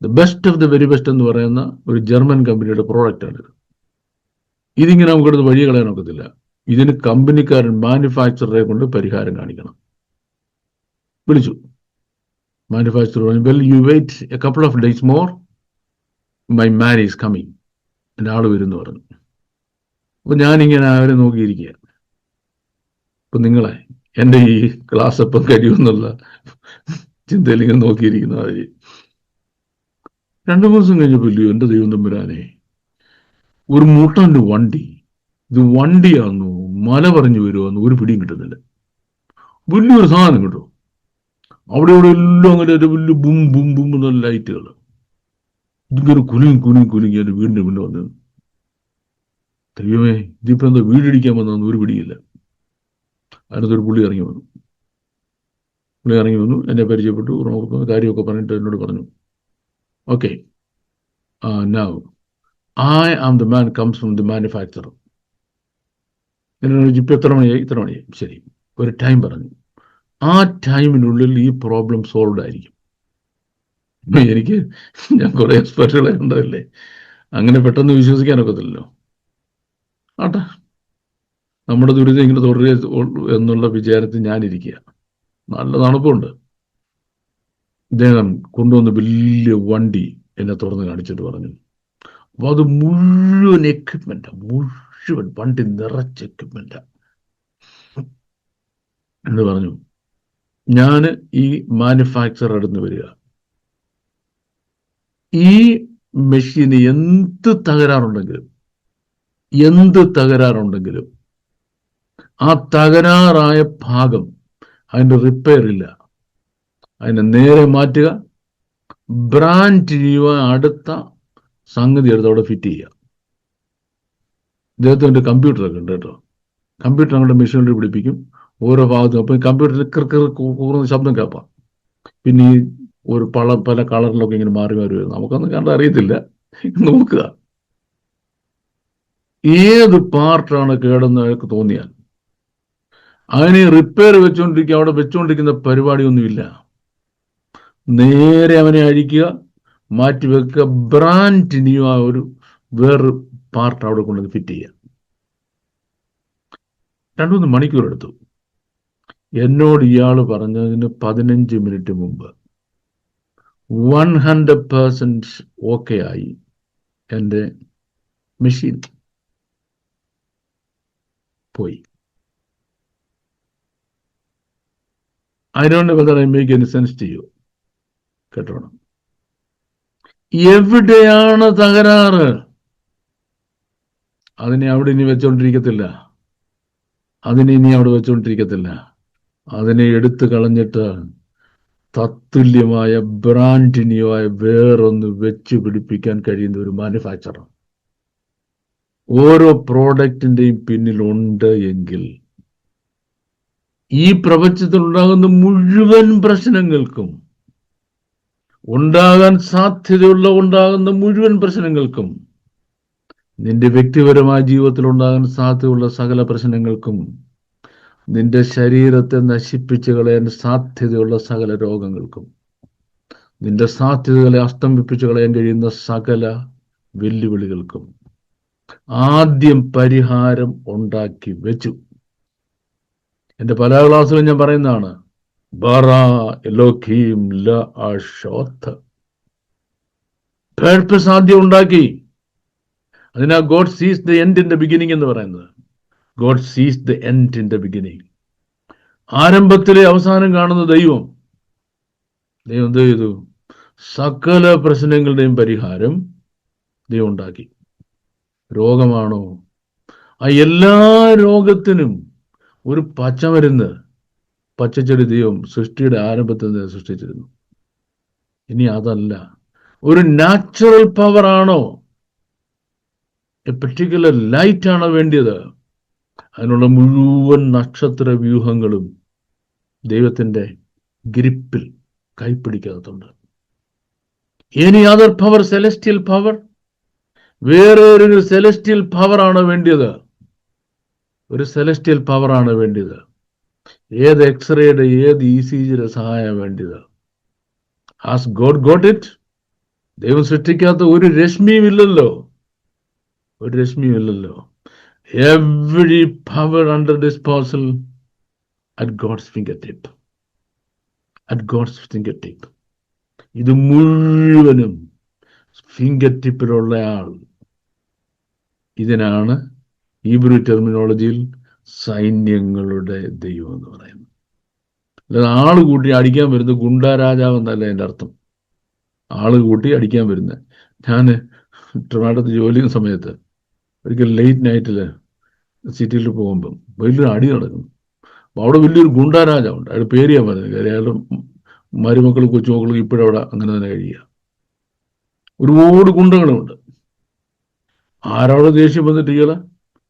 B: the best of the very best എന്ന് പറയുന്ന ഒരു ജർമ്മൻ കമ്പനിയുടെ പ്രോഡക്റ്റാണിത്. ഇതിങ്ങനെ നമുക്കെടുത്ത് വഴി കളയാൻ ഒക്കത്തില്ല. ഇതിന് കമ്പനിക്കാരൻ മാനുഫാക്ചററെ കൊണ്ട് പരിഹാരം കാണിക്കണം. വിളിച്ചു. മാനുഫാക്ചറർ പറഞ്ഞു, well you wait a couple of days more, my man is coming, എൻ്റെ ആള് വരുമെന്ന് പറഞ്ഞു. അപ്പൊ ഞാനിങ്ങനെ അവരെ നോക്കിയിരിക്കുക. അപ്പൊ നിങ്ങളെ എൻ്റെ ഈ ക്ലാസ് എപ്പം കഴിയുമെന്നുള്ള ചിന്തയിൽ ഇങ്ങനെ നോക്കിയിരിക്കുന്ന അവര് 2 ദിവസം കഴിഞ്ഞപ്പോൾ, ഇല്ലയോ എൻ്റെ ദൈവം തമ്പുരാനെ, ഒരു മൂട്ടാൻ്റെ വണ്ടി, ഇത് വണ്ടിയാണെന്നോ മല പറഞ്ഞു വരുവാന്നോ ഒരു പിടിയും കിട്ടുന്നില്ല. വലിയൊരു സാധനം കിട്ടും. അവിടെ ഇവിടെ എല്ലാം അങ്ങനെ വലിയ ബും ബും ബും എന്നുള്ള ലൈറ്റുകൾ, ഇതിങ്ങനെ കുലുങ്ങി എൻ്റെ വീടിൻ്റെ മുന്നേ വന്നു. ദൈവമേ, ഇതിപ്പോ എന്താ വീടിടിക്കാൻ വന്നതെന്ന് ഒരു പിടിയില്ല. അതിനകത്തൊരു പുള്ളി ഇറങ്ങി വന്നു, എന്നെ പരിചയപ്പെട്ടു, കാര്യമൊക്കെ പറഞ്ഞിട്ട് എന്നോട് പറഞ്ഞു, okay, now I am the man comes from the manufacturer. എന്നോട് ഇപ്പൊ എത്ര മണിയായി? ശരി, ഒരു ടൈം പറഞ്ഞു. ആ ടൈമിനുള്ളിൽ ഈ പ്രോബ്ലം സോൾവ് ആയിരിക്കും. ഞാൻ കുറെ എക്സ്പെർട്ടുകളെ ഉണ്ടല്ലേ, അങ്ങനെ പെട്ടെന്ന് വിശ്വസിക്കാനൊക്കത്തില്ലല്ലോ. ആട്ടെ, നമ്മുടെ ദുരിതം ഇങ്ങനെ തുടരുക എന്നുള്ള വിചാരത്തിൽ ഞാനിരിക്കുക. നല്ല തണുപ്പുണ്ട്. ഇദ്ദേഹം കൊണ്ടുവന്ന് വലിയ വണ്ടി എന്നെ തുറന്ന് കാണിച്ചിട്ട് പറഞ്ഞു, അപ്പൊ അത് മുഴുവൻ എക്വിപ്മെന്റാ, മുഴുവൻ വണ്ടി നിറച്ച എക്വിപ്മെന്റാ എന്ന് പറഞ്ഞു. ഞാൻ ഈ മാനുഫാക്ചറർ അടുത്ത് വരിക, ഈ മെഷീന് എന്ത് തകരാറുണ്ടെങ്കിലും ആ തകരാറായ ഭാഗം, അതിന്റെ റിപ്പയർ ഇല്ല, അതിനെ നേരെ മാറ്റുക, ബ്രാൻഡ് ന്യൂ അടുത്ത സംഗതി എടുത്ത് അവിടെ ഫിറ്റ് ചെയ്യുക. ഇദ്ദേഹത്തിൻ്റെ കമ്പ്യൂട്ടറൊക്കെ ഉണ്ട് കേട്ടോ. കമ്പ്യൂട്ടർ അങ്ങോട്ട് മെഷീനിൽ പിടിപ്പിക്കും, ഓരോ ഭാഗത്തും. അപ്പം കമ്പ്യൂട്ടറിൽ കൂറുന്ന ശബ്ദം കേൾപ്പാം. പിന്നെ ഈ ഒരു പല കളറിലൊക്കെ ഇങ്ങനെ മാറി വരും. നമുക്കൊന്നും കണ്ടറിയത്തില്ല, നോക്കുക. ഏത് പാർട്ടാണ് കേടെന്ന് അയാൾക്ക് തോന്നിയാൽ അതിനെ റിപ്പയർ അവിടെ വെച്ചുകൊണ്ടിരിക്കുന്ന പരിപാടിയൊന്നുമില്ല. നേരെ അവനെ അഴിക്കുക, മാറ്റി വെക്കുക, ബ്രാൻഡ് ന്യൂ ആ ഒരു വേറൊരു പാർട്ട് അവിടെ കൊണ്ടുവന്ന് ഫിറ്റ് ചെയ്യുക. 2-3 മണിക്കൂർ എടുത്തു. എന്നോട് ഇയാൾ പറഞ്ഞതിന് 15 മിനിറ്റ് മുമ്പ് 100% ഓക്കെ ആയി എൻ്റെ മെഷീൻ. പോയി. I don't know whether I make any sense to you. കേട്ടോണം. എവിടെയാണ് തകരാറ്? അതിനെ അവിടെ ഇനി വെച്ചോണ്ടിരിക്കത്തില്ല, അതിനെ എടുത്തു കളഞ്ഞിട്ട് തത്തുല്യമായ ബ്രാൻഡിനിയായ വേറൊന്ന് വെച്ച് പിടിപ്പിക്കാൻ കഴിയുന്ന ഒരു മാനുഫാക്ചറർ ഓരോ പ്രോഡക്റ്റിന്റെയും പിന്നിലുണ്ട് എങ്കിൽ ഈ പ്രപഞ്ചത്തിൽ ഉണ്ടാകുന്ന മുഴുവൻ പ്രശ്നങ്ങൾക്കും ഉണ്ടാകുന്ന മുഴുവൻ പ്രശ്നങ്ങൾക്കും നിന്റെ വ്യക്തിപരമായ ജീവിതത്തിൽ ഉണ്ടാകാൻ സാധ്യതയുള്ള സകല പ്രശ്നങ്ങൾക്കും നിന്റെ ശരീരത്തെ നശിപ്പിച്ചു കളയാൻ സാധ്യതയുള്ള സകല രോഗങ്ങൾക്കും നിന്റെ സാധ്യതകളെ അസ്തമിപ്പിച്ചു കളയാൻ കഴിയുന്ന സകല വെല്ലുവിളികൾക്കും ആദ്യം പരിഹാരം ഉണ്ടാക്കി വെച്ചു. എന്റെ പല ക്ലാസ്സുകളും ഞാൻ പറയുന്നതാണ്, ബറാ എലോകീം ലഅശോത്ത്. പേർപ്പസ് ആദ്യം ഉണ്ടാക്കി. അതിനാ God sees the end in the beginning എന്ന് പറയുന്നത്. God sees the end in the beginning. ആരംഭത്തിലെ അവസാനം കാണുന്ന ദൈവം എന്ത് ചെയ്തു? സകല പ്രശ്നങ്ങളുടെയും പരിഹാരം ദൈവം ഉണ്ടാക്കി. രോഗമാണോ? ആ എല്ലാ രോഗത്തിനും ഒരു പച്ചമരുന്ന്, പച്ചച്ചെടി ദൈവം സൃഷ്ടിയുടെ ആരംഭത്തിൽ നിന്ന് സൃഷ്ടിച്ചിരുന്നു. ഇനി അതല്ല, ഒരു നാച്ചുറൽ പവർ ആണോ, എ പെർട്ടിക്കുലർ ലൈറ്റ് ആണോ വേണ്ടിയത്? അതിനുള്ള മുഴുവൻ നക്ഷത്ര വ്യൂഹങ്ങളും ദൈവത്തിന്റെ ഗ്രിപ്പിൽ കൈപ്പിടിക്കാത്തുണ്ട്. Any other power, celestial power, വേറെ ഒരു സെലസ്റ്റിയൽ പവർ ആണോ വേണ്ടിയത്? ഒരു സെലസ്റ്റിയൽ പവർ ആണ് വേണ്ടിയത്. ഏത് എക്സ്റേയുടെ, ഏത് ECGയുടെ സഹായം വേണ്ടിയത്? Has god got it? ദൈവം സൃഷ്ടിക്കാത്ത ഒരു രശ്മിയും ഇല്ലല്ലോ, ഒരു രശ്മിയും ഇല്ലല്ലോ. Every power under disposal at god's finger tip, at god's finger tip. ഇത് മുഴുവനും ഫിംഗർ ടിപ്പിലുള്ള ആൾ. ഇതിനാണ് ഹീബ്രു ടെർമിനോളജിയിൽ സൈന്യങ്ങളുടെ ദൈവം എന്ന് പറയുന്നത്. അല്ലാതെ ആള് കൂട്ടി അടിക്കാൻ വരുന്ന ഗുണ്ടാ രാജാവ് എന്നല്ല എൻ്റെ അർത്ഥം. ആള് കൂട്ടി അടിക്കാൻ വരുന്ന. ഞാൻ ട്രിവാൻഡ്രത്ത് ജോലി ചെയ്യുന്ന സമയത്ത് ഒരിക്കൽ ലേറ്റ് നൈറ്റില് സിറ്റിയിൽ പോകുമ്പം വലിയൊരു അടി നടക്കുന്നു. അവിടെ വലിയൊരു ഗുണ്ടാ രാജാവുണ്ട്. അയാൾ പേര് ഞാൻ പറഞ്ഞില്ല. അയാളുടെ മരുമക്കളും കൊച്ചുമക്കളും ഇപ്പോഴവിടെ അങ്ങനെ തന്നെ കഴിയുക. ഒരുപാട് ഗുണ്ടകളുമുണ്ട്. ആരവിടെ ദേഷ്യം വന്നിട്ട്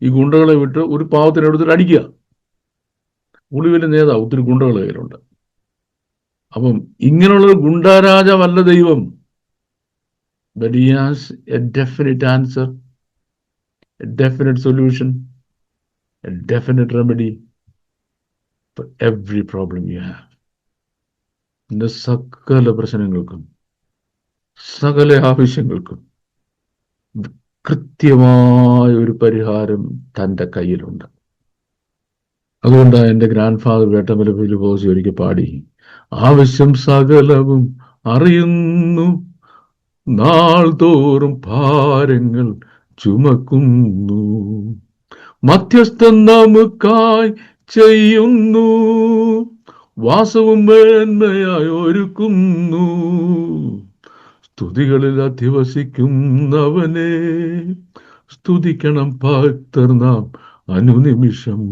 B: ഈ ഗുണ്ടകളെ വിട്ട് ഒരു പാവത്തിനെ എടുത്തിട്ട് അടിക്കുക. ഉളിവിലെ നേതാവ്, ഒത്തിരി ഗുണ്ടകൾ കയ്യിലുണ്ട്. അപ്പം ഇങ്ങനെയുള്ളൊരു ഗുണ്ടാരാജാവല്ല ദൈവം. But he has a definite answer, a definite solution, a definite remedy for every problem you have. നിന്റെ സകല പ്രശ്നങ്ങൾക്കും സകല ആവശ്യങ്ങൾക്കും കൃത്യമായ ഒരു പരിഹാരം തൻ്റെ കയ്യിലുണ്ട്. അതുകൊണ്ടാണ് എൻ്റെ ഗ്രാൻഡ് ഫാദർ വേട്ടമല ഫിലിപ്പോസ് ഒരിക്കൽ പാടി, ആവശ്യം സകലവും അറിയുന്നു, നാൾ തോറും ഭാരങ്ങൾ ചുമക്കുന്നു, മധ്യസ്ഥം നമുക്കായി ചെയ്യുന്നു, വാസവും മേന്മയായി ഒരുക്കുന്നു, സ്തുതികളിൽ അധിവസിക്കുന്നവനെ സ്തുതിക്കണം ഭക്തർ നാം അനുനിമിഷം.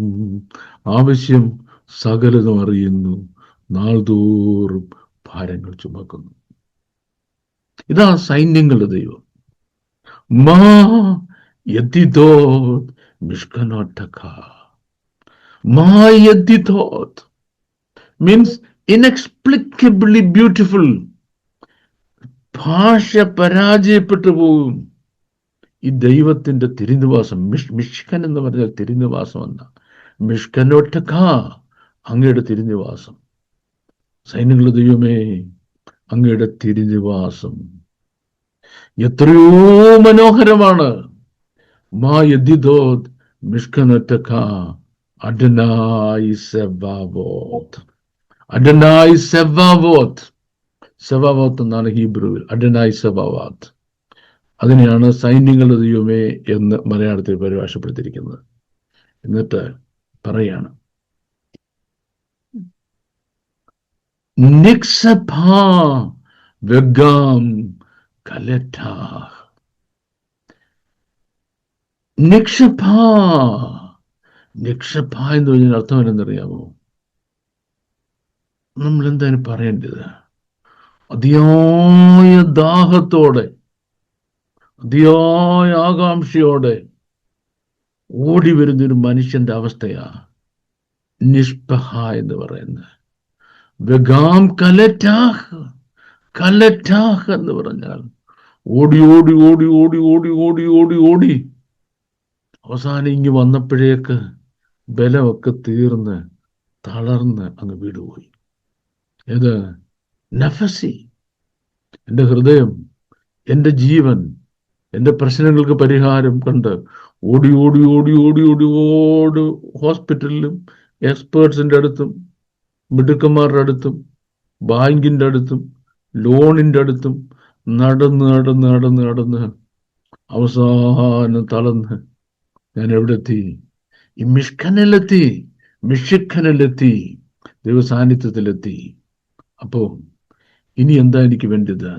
B: ആവശ്യം സകലതും അറിയുന്നു, നാൾതോറും ഭാരങ്ങൾ ചുമക്കുന്നു. ഇതാ സൈന്യങ്ങളുടെ ദൈവം. മാ യദിദോത് മിഷ്കനോട്ടക. മാ യദിദോത് മീൻസ് ഇൻഎക്സ്പ്ലിക്കബിളി ബ്യൂട്ടിഫുൾ. ഭാഷ പരാജയപ്പെട്ടു പോകും. ഈ ദൈവത്തിന്റെ തിരുനിവാസം, മിഷ്കൻ എന്ന് പറഞ്ഞാൽ തിരുനിവാസം എന്ന, മിഷ്കനോട്ടക, അങ്ങയുടെ തിരുനിവാസം. സൈന്യങ്ങളുടെ ദൈവമേ, അങ്ങയുടെ തിരുനിവാസം എത്രയോ മനോഹരമാണ്. മാ യദിദോത് മിഷ്കനോട്ടക അഡനായി സെബാവോത്ത്. അഡനായി സെബാവോത്ത്. സെബാവോത്ത് എന്നാണ് ഹീബ്രുവിൽ. അഡനായി സെബാവോത്ത്. അതിനെയാണ് സൈന്യങ്ങളുടെ ദൈവമേ എന്ന് മലയാളത്തിൽ പരിഭാഷപ്പെടുത്തിയിരിക്കുന്നത്. എന്നിട്ട് പറയാണ്, നിക്സഭ വെഗാം കലറ്റ. നിക്ഷഭ, നിക്ഷഭ എന്ന് പറഞ്ഞാൽ അർത്ഥം എന്തെന്നറിയാമോ? നമ്മൾ എന്താണ് പറയേണ്ടത്? അതിയായ ദാഹത്തോടെ, അതിയായ ആകാംക്ഷയോടെ ഓടി വരുന്നൊരു മനുഷ്യന്റെ അവസ്ഥയാ നിഷ്പഹ എന്ന് പറയുന്നത്. വെഗാം കലറ്റാഹ്, കലറ്റാഹ് എന്ന് പറഞ്ഞാൽ ഓടി ഓടി ഓടി ഓടി ഓടി ഓടി ഓടി ഓടി അവസാനം ഇങ്ങ് വന്നപ്പോഴേക്ക് ബലമൊക്കെ തീർന്ന് തളർന്ന് അങ്ങ് വീടുപോയി. ഏത്? നഫസി, എൻ്റെ ഹൃദയം, എൻ്റെ ജീവൻ, എൻ്റെ പ്രശ്നങ്ങൾക്ക് പരിഹാരം കണ്ട് ഓടി ഓടി ഓടി ഓടി ഓടി ഓടി ഹോസ്പിറ്റലിലും എക്സ്പേർട്സിൻ്റെ അടുത്തും മിടുക്കന്മാരുടെ അടുത്തും ബാങ്കിൻ്റെ അടുത്തും ലോണിൻ്റെ അടുത്തും നടന്ന് നടന്ന് നടന്ന് നടന്ന് അവസാനം തളർന്ന് ഞാൻ എവിടെ എത്തി? ഈ മിഷ്കനിലെത്തി, മിഷിക്കനിലെത്തി, ദൈവസാന്നിധ്യത്തിലെത്തി. അപ്പോ ഇനി എന്താ എനിക്ക് വേണ്ടത്?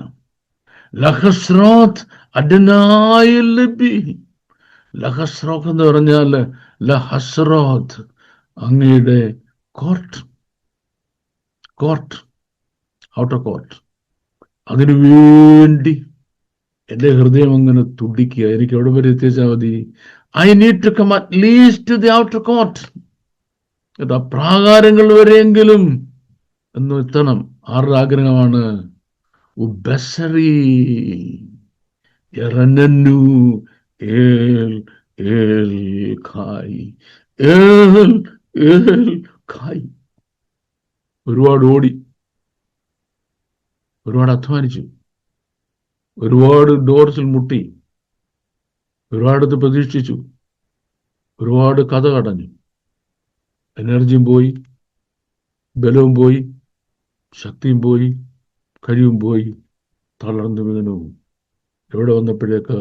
B: ലഹസ്രോത്ത് അഡ്നായി ലിബി. ലഹസ്രോത്ത് എന്ന് പറഞ്ഞാൽ ലഹസ്രോത്ത്, അങ്ങയുടെ കോർട്ട്, കോർട്ട്, ഔട്ടർ കോർട്ട്. അതിനു വേണ്ടി എൻ്റെ ഹൃദയം അങ്ങനെ തുടിക്കുക. എനിക്ക് എവിടെ വരെ എത്തിച്ചാൽ മതി? I need to come at least to the outer court. കേട്ടോ, പ്രാകാരങ്ങൾ വരെയെങ്കിലും എന്ന് എത്തണം. ആരുടെ ആഗ്രഹമാണ്? ഉബസറി എറനന്നു ഏൽ ഏൽ ഖായി, ഏൽ ഏൽ ഖായി. ഒരുപാട് ഓടി, ഒരുപാട് അധ്വാനിച്ചു, ഒരുപാട് ഡോർസിൽ മുട്ടി, ഒരുപാടത്ത് പ്രതീക്ഷിച്ചു, ഒരുപാട് കഥ കടഞ്ഞു. എനർജിയും പോയി, ബലവും പോയി, ശക്തിയും പോയി, കഴിവും പോയി, തളർന്നു വീണു. എവിടെ വന്നപ്പോഴേക്ക്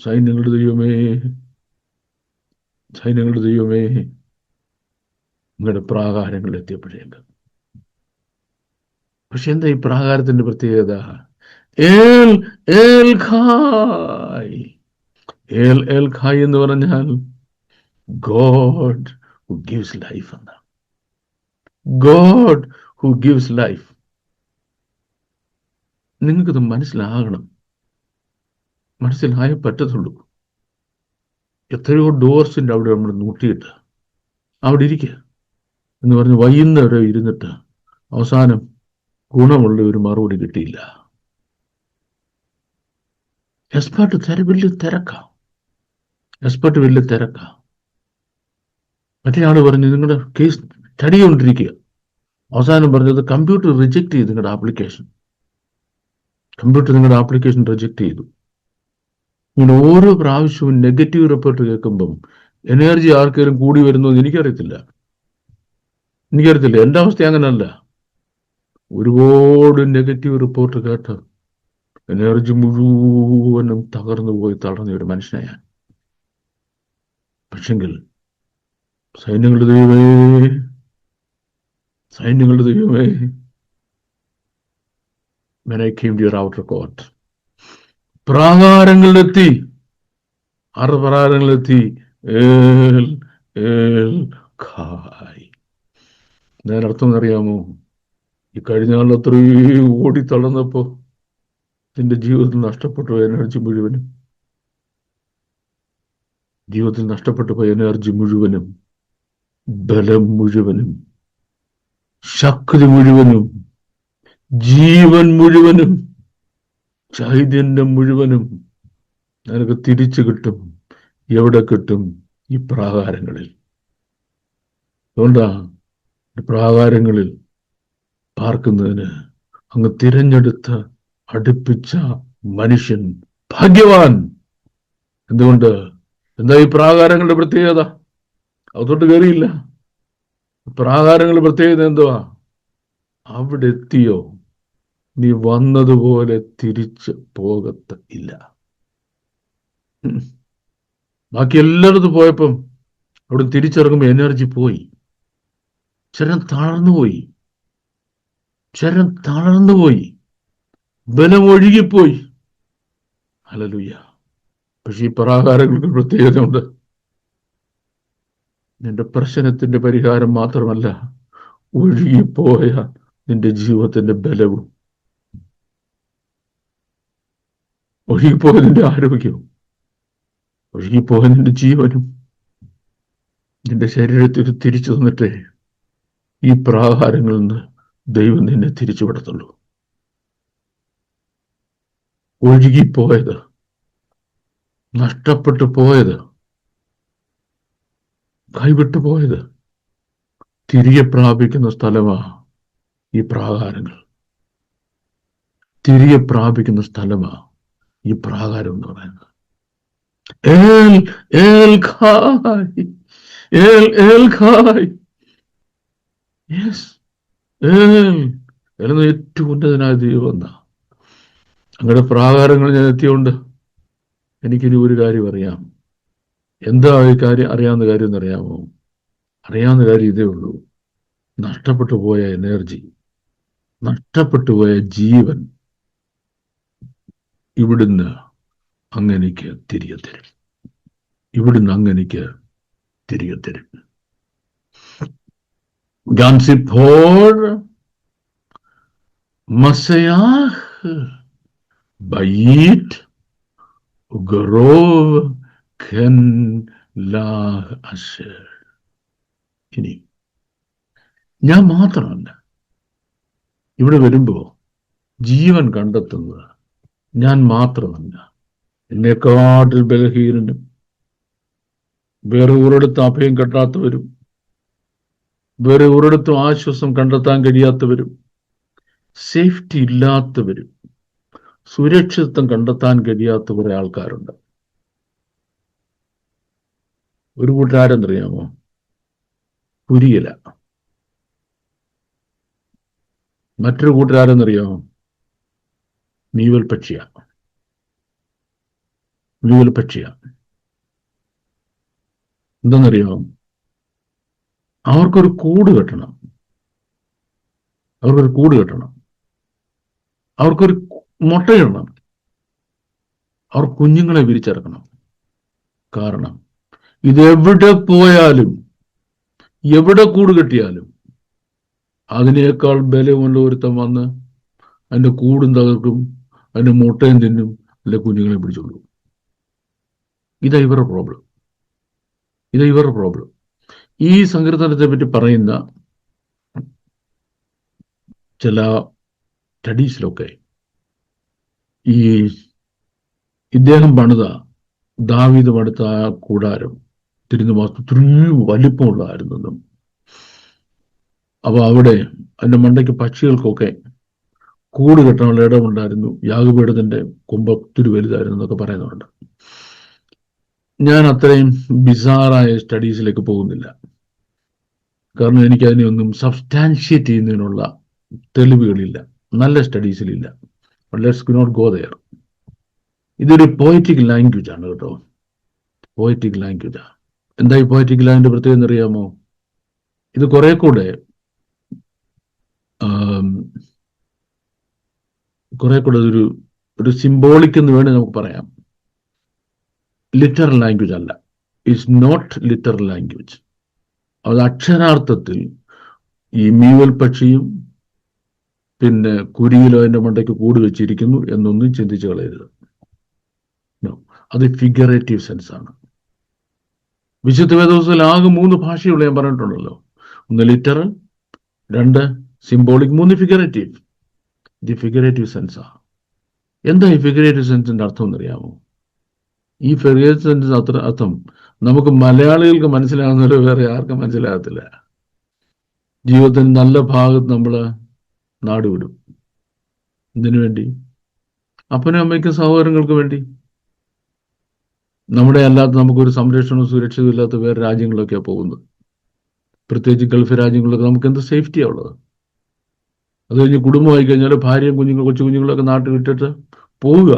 B: സൈന്യങ്ങളുടെ ദൈവമേ, സൈന്യങ്ങളുടെ ദൈവമേ, നിങ്ങളുടെ പ്രാകാരങ്ങളിൽ എത്തിയപ്പോഴേക്ക്. പക്ഷെ എന്താ ഈ പ്രാകാരത്തിന്റെ പ്രത്യേകത? ഏൽ ഏൽ ഖായ്. ഏൽ ഏൽ ഖായ് എന്ന് പറഞ്ഞാൽ ഗോഡ് ഹു ഗിവ്സ് ലൈഫ് എന്നാണ്. God who gives life. നിങ്ങൾക്കത് മനസ്സിലാകണം, മനസ്സിലായേ പറ്റത്തുള്ളൂ. എത്രയോ ഡോർസിൻ്റെ അവിടെ നമ്മൾ നോട്ടിയിട്ട് അവിടെ ഇരിക്കുക എന്ന് പറഞ്ഞ് വൈകുന്നവരെ ഇരുന്നിട്ട് അവസാനം ഗുണമുള്ള ഒരു മറുപടി കിട്ടിയില്ല. എക്സ്പേർട്ട് വലിയ തിരക്കാം, എക്സ്പേർട്ട് വലിയ തിരക്കാം. മറ്റേ ആള് പറഞ്ഞു നിങ്ങളുടെ കേസ് സ്റ്റഡി കൊണ്ടിരിക്കുക. അവസാനം പറഞ്ഞത് കമ്പ്യൂട്ടർ റിജക്ട് ചെയ്തു നിങ്ങളുടെ ആപ്ലിക്കേഷൻ. കമ്പ്യൂട്ടർ നിങ്ങളുടെ ആപ്ലിക്കേഷൻ റിജക്ട് ചെയ്തു. ഇങ്ങനെ ഓരോ പ്രാവശ്യവും നെഗറ്റീവ് റിപ്പോർട്ട് കേൾക്കുമ്പം എനർജി ആർക്കെങ്കിലും കൂടി വരുന്നു എന്ന് എനിക്കറിയത്തില്ല. എൻ്റെ അവസ്ഥ അങ്ങനല്ല. ഒരുപാട് നെഗറ്റീവ് റിപ്പോർട്ട് കേട്ട് എനർജി മുഴുവനും തകർന്നു പോയി തളർന്ന ഒരു മനുഷ്യനാണ്. പക്ഷെങ്കിൽ സൈന്യങ്ങളുടെ ദൈവമേ, സൈന്യങ്ങളുടെ ദൈവമേ, when I came to your outer court, പ്രാകാരങ്ങളിലെത്തി, 6 പ്രാകാരങ്ങളിലെത്തി. ഏൽ ഏൽ ഖായ്. അതിനർത്ഥം അറിയാമോ? ഈ കഴിഞ്ഞ നാളിൽ അത്രയും ഓടി തളർന്നപ്പോ നിന്റെ ജീവിതത്തിൽ നഷ്ടപ്പെട്ടു പോയ എനർജി മുഴുവനും, ജീവിതത്തിൽ നഷ്ടപ്പെട്ടു പോയ എനർജി മുഴുവനും, ബലം മുഴുവനും, ശക്തി മുഴുവനും, ജീവൻ മുഴുവനും, ചൈതന്യം മുഴുവനും നിനക്ക് തിരിച്ചു കിട്ടും. എവിടെ കിട്ടും? ഈ പ്രാകാരങ്ങളിൽ. അതുകൊണ്ടാ പ്രാകാരങ്ങളിൽ പാർക്കുന്നതിന് അങ്ങ് തിരഞ്ഞെടുത്ത് അടുപ്പിച്ച മനുഷ്യൻ ഭാഗ്യവാൻ. എന്തുകൊണ്ട്? എന്താ ഈ പ്രാകാരങ്ങളുടെ പ്രത്യേകത? അകത്തോട്ട് കയറിയില്ല. പ്രാകാരങ്ങളുടെ പ്രത്യേകത എന്തുവാ? അവിടെ എത്തിയോ നീ വന്നതുപോലെ തിരിച്ച് പോകത്തില്ല. ബാക്കി എല്ലായിടത്തും പോയപ്പം അവിടെ തിരിച്ചിറങ്ങുമ്പോൾ എനർജി പോയി, ശരീരം തളർന്നുപോയി, ശരീരം തളർന്നുപോയി, ബലം ഒഴുകിപ്പോയി. ഹല്ലേലൂയ. പക്ഷെ ഈ പ്രാകാരങ്ങൾക്ക് പ്രത്യേകതയുണ്ട്. നിന്റെ പ്രശ്നത്തിന്റെ പരിഹാരം മാത്രമല്ല, ഒഴുകിപ്പോയ നിന്റെ ജീവിതത്തിന്റെ ബലവും ഒഴുകിപ്പോയ നിന്റെ ആരോഗ്യവും, ഒഴുകിപ്പോയ നിന്റെ ജീവനും നിന്റെ ശരീരത്തിൽ തിരിച്ചു തന്നിട്ടേ ഈ പ്രാകാരങ്ങളിൽ നിന്ന് ദൈവം നിന്നെ തിരിച്ചുവിടത്തുള്ളൂ. ഒഴുകിപ്പോയത്, നഷ്ടപ്പെട്ടു പോയത്, കൈവിട്ടു പോയത് തിരികെ പ്രാപിക്കുന്ന സ്ഥലമാ ഈ പ്രാകാരങ്ങൾ. തിരികെ പ്രാപിക്കുന്ന സ്ഥലമാ ഈ പ്രാകാരം എന്ന് പറയുന്നത്. ഏൽ ഏൽ ഖായ്, ഏൽ ഏൽ ഖായ്. യെസ്, ഏൽ എന്ന ഏറ്റവും ഉന്നതനായ ദൈവം എന്നാ. അങ്ങനെ പ്രാകാരങ്ങൾ ഞാൻ എത്തിയോണ്ട് എനിക്കിനി ഒരു കാര്യം അറിയാം. എന്താ ഈ കാര്യം, അറിയാവുന്ന കാര്യം എന്നറിയാമോ? അറിയാവുന്ന കാര്യം ഇതേ ഉള്ളൂ. നഷ്ടപ്പെട്ടു പോയ എനർജി, നഷ്ടപ്പെട്ടു പോയ ജീവൻ ഇവിടുന്ന് അങ്ങനെക്ക് തിരികെ തരും. ഇവിടുന്ന് അങ്ങനെക്ക് തിരികെ തരും. ഗാൻസിപ്പോൾ മസയാഹ് ബൈറ്റ് ഉഗറോവ് ഖൻ ലാഹ് അശർ. ഇനി ഞാൻ മാത്രമല്ല ഇവിടെ വരുമ്പോ ജീവൻ കണ്ടെത്തുന്നത് ഞാൻ മാത്രമല്ല. എന്നെക്കാട്ടിൽ ബലഹീനനും വേറെ ഒരിടത്തും അഭയം കെട്ടാത്തവരും വേറെ ഒരിടത്തും ആശ്വാസം കണ്ടെത്താൻ കഴിയാത്തവരും സേഫ്റ്റി ഇല്ലാത്തവരും സുരക്ഷിതത്വം കണ്ടെത്താൻ കഴിയാത്ത കുറെ ആൾക്കാരുണ്ട്. ഒരു കൂട്ടാരെന്നറിയാമോ? കുരിയല. മറ്റൊരു കൂട്ടുകാരെന്നറിയാമോ? മീവൽ പക്ഷിയ. മീവൽ പക്ഷിയ എന്താണെന്നറിയാമോ? അവർക്കൊരു കൂട് കെട്ടണം. അവർക്കൊരു കൂട് കെട്ടണം. അവർക്കൊരു മുട്ടയിടണം. അവർ കുഞ്ഞുങ്ങളെ വിരിച്ചിറക്കണം. കാരണം ഇതെവിടെ പോയാലും എവിടെ കൂട് കെട്ടിയാലും അതിനേക്കാൾ ബലമുള്ള ഒരുത്തൻ വന്ന് അതിന്റെ കൂടും തകർക്കും, അതിന്റെ മുട്ടയും തിന്നും, അല്ലെ കുഞ്ഞുങ്ങളെ പിടിച്ചോളൂ. ഇതാ ഇവരുടെ പ്രോബ്ലം. ഇതാ ഇവരുടെ പ്രോബ്ലം. ഈ സങ്കീർത്തനത്തെ പറ്റി പറയുന്ന ചില സ്റ്റഡീസിലൊക്കെ ഈ ഇദ്ദേഹം പണിത ദാവീദ് പണിത കൂടാരം തിരുനിവാസം വലിപ്പമുള്ളതായിരുന്നെന്നും, അപ്പൊ അവിടെ അതിന്റെ മണ്ടയ്ക്ക് പക്ഷികൾക്കൊക്കെ കൂട് കെട്ടാനുള്ള ഇടമുണ്ടായിരുന്നു, യാഗപീഠത്തിന്റെ കൊമ്പ് ഒത്തിരി വലുതായിരുന്നു എന്നൊക്കെ പറയുന്നുണ്ട്. ഞാൻ അത്രയും ബിസാറായ സ്റ്റഡീസിലേക്ക് പോകുന്നില്ല. കാരണം എനിക്ക് അതിനെ ഒന്നും സബ്സ്റ്റാൻഷിയേറ്റ് ചെയ്യുന്നതിനുള്ള തെളിവുകളില്ല, നല്ല സ്റ്റഡീസിലില്ല. Let's not go there. ഇതൊരു പോയറ്റിക് ലാംഗ്വേജ് ആണ് കേട്ടോ. പോയറ്റിക് ലാംഗ്വേജാ. എന്താ ഈ പോയറ്റിക് ലാംഗ്വേജ് പ്രത്യേകം എന്നറിയാമോ? ഇത് കുറെ കൂടെ ഒരു സിംബോളിക് എന്ന് വേണേൽ നമുക്ക് പറയാം. ലിറ്ററൽ ലാംഗ്വേജ് അല്ല. It's not literal language. അത് അക്ഷരാർത്ഥത്തിൽ ഈ മീവൽ പക്ഷിയും പിന്നെ കുരിയിലോ അതിന്റെ മണ്ടയ്ക്ക് കൂട് വെച്ചിരിക്കുന്നു എന്നൊന്നും ചിന്തിച്ചു കളയരുത്. അത് ഫിഗറേറ്റീവ് സെൻസ് ആണ്. വിശുദ്ധ വേദപുസ്തകത്തിൽ ആകെ 3 ഭാഷയുള്ള ഞാൻ പറഞ്ഞിട്ടുണ്ടല്ലോ. 1 ലിറ്ററൽ, 2 സിംബോളിക്, 3 ഫിഗറേറ്റീവ്. ഇത് ഫിഗറേറ്റീവ് സെൻസാ. എന്താ ഈ ഫിഗറേറ്റീവ് സെൻസിന്റെ അർത്ഥം എന്നറിയാമോ? ഈ ഫിഗറേറ്റീവ് സെൻസിന്റെ അർത്ഥം നമുക്ക് മലയാളികൾക്ക് മനസ്സിലാകുന്നവരെ വേറെ ആർക്കും മനസ്സിലാകത്തില്ല. ജീവിതത്തിന് നല്ല ഭാഗത്ത് നമ്മൾ നാടുവിടും. എന്തിനു വേണ്ടി? അപ്പനും അമ്മയ്ക്കും സഹോദരങ്ങൾക്ക് വേണ്ടി. നമ്മുടെ അല്ലാത്ത നമുക്കൊരു സംരക്ഷണവും സുരക്ഷിതവും ഇല്ലാത്ത വേറെ രാജ്യങ്ങളിലൊക്കെയാണ് പോകുന്നത്. പ്രത്യേകിച്ച് ഗൾഫ് രാജ്യങ്ങളിലൊക്കെ നമുക്ക് എന്ത് സേഫ്റ്റിയാണ് ഉള്ളത്? അത് കഴിഞ്ഞ് കുടുംബമായി കഴിഞ്ഞാൽ ഭാര്യയും കൊച്ചു കുഞ്ഞുങ്ങളൊക്കെ നാട്ടിൽ വിട്ടിട്ട് പോവുക.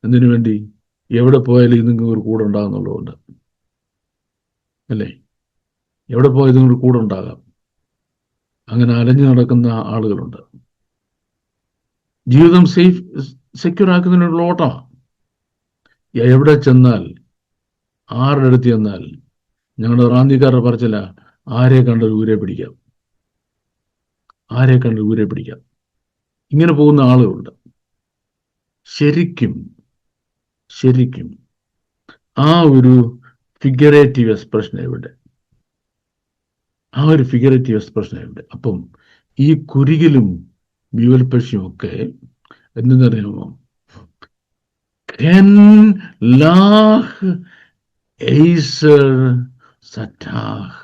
B: എന്തിനു വേണ്ടി? എവിടെ പോയാലും ഇതുങ്ങൾക്ക് ഒരു കൂടെ ഉണ്ടാകുന്നുള്ളതുകൊണ്ട് അല്ലേ? എവിടെ പോയാലും ഇതുങ്ങൾക്ക് കൂടെ ഉണ്ടാകാം. അങ്ങനെ അലഞ്ഞു നടക്കുന്ന ആളുകളുണ്ട്. ജീവിതം സെക്യൂർ ആക്കുന്നതിനുള്ള ഓട്ടമാണ്. എവിടെ ചെന്നാൽ, ആരുടെ അടുത്ത് ചെന്നാൽ, ഞങ്ങളുടെ റാന്നിക്കാരുടെ പറച്ചില്ല, ആരെ കണ്ട് ഊരെ പിടിക്കാം, ആരെ കണ്ട് ഊരെ പിടിക്കാം. ഇങ്ങനെ പോകുന്ന ആളുകളുണ്ട്. ശരിക്കും ശരിക്കും ആ ഒരു ഫിഗറേറ്റീവ് എക്സ്പ്രഷൻ എവിടെ? ആ ഒരു ഫിഗറേറ്റീവ് എക്സ്പ്രഷൻ എവിടെ? അപ്പം ഈ കുരികിലും മ്യൂവൽപക്ഷിയും ഒക്കെ എന്തെന്നറിയാമോ? കെൻ ലാഹ് എയ്സർ സറ്റാഹ്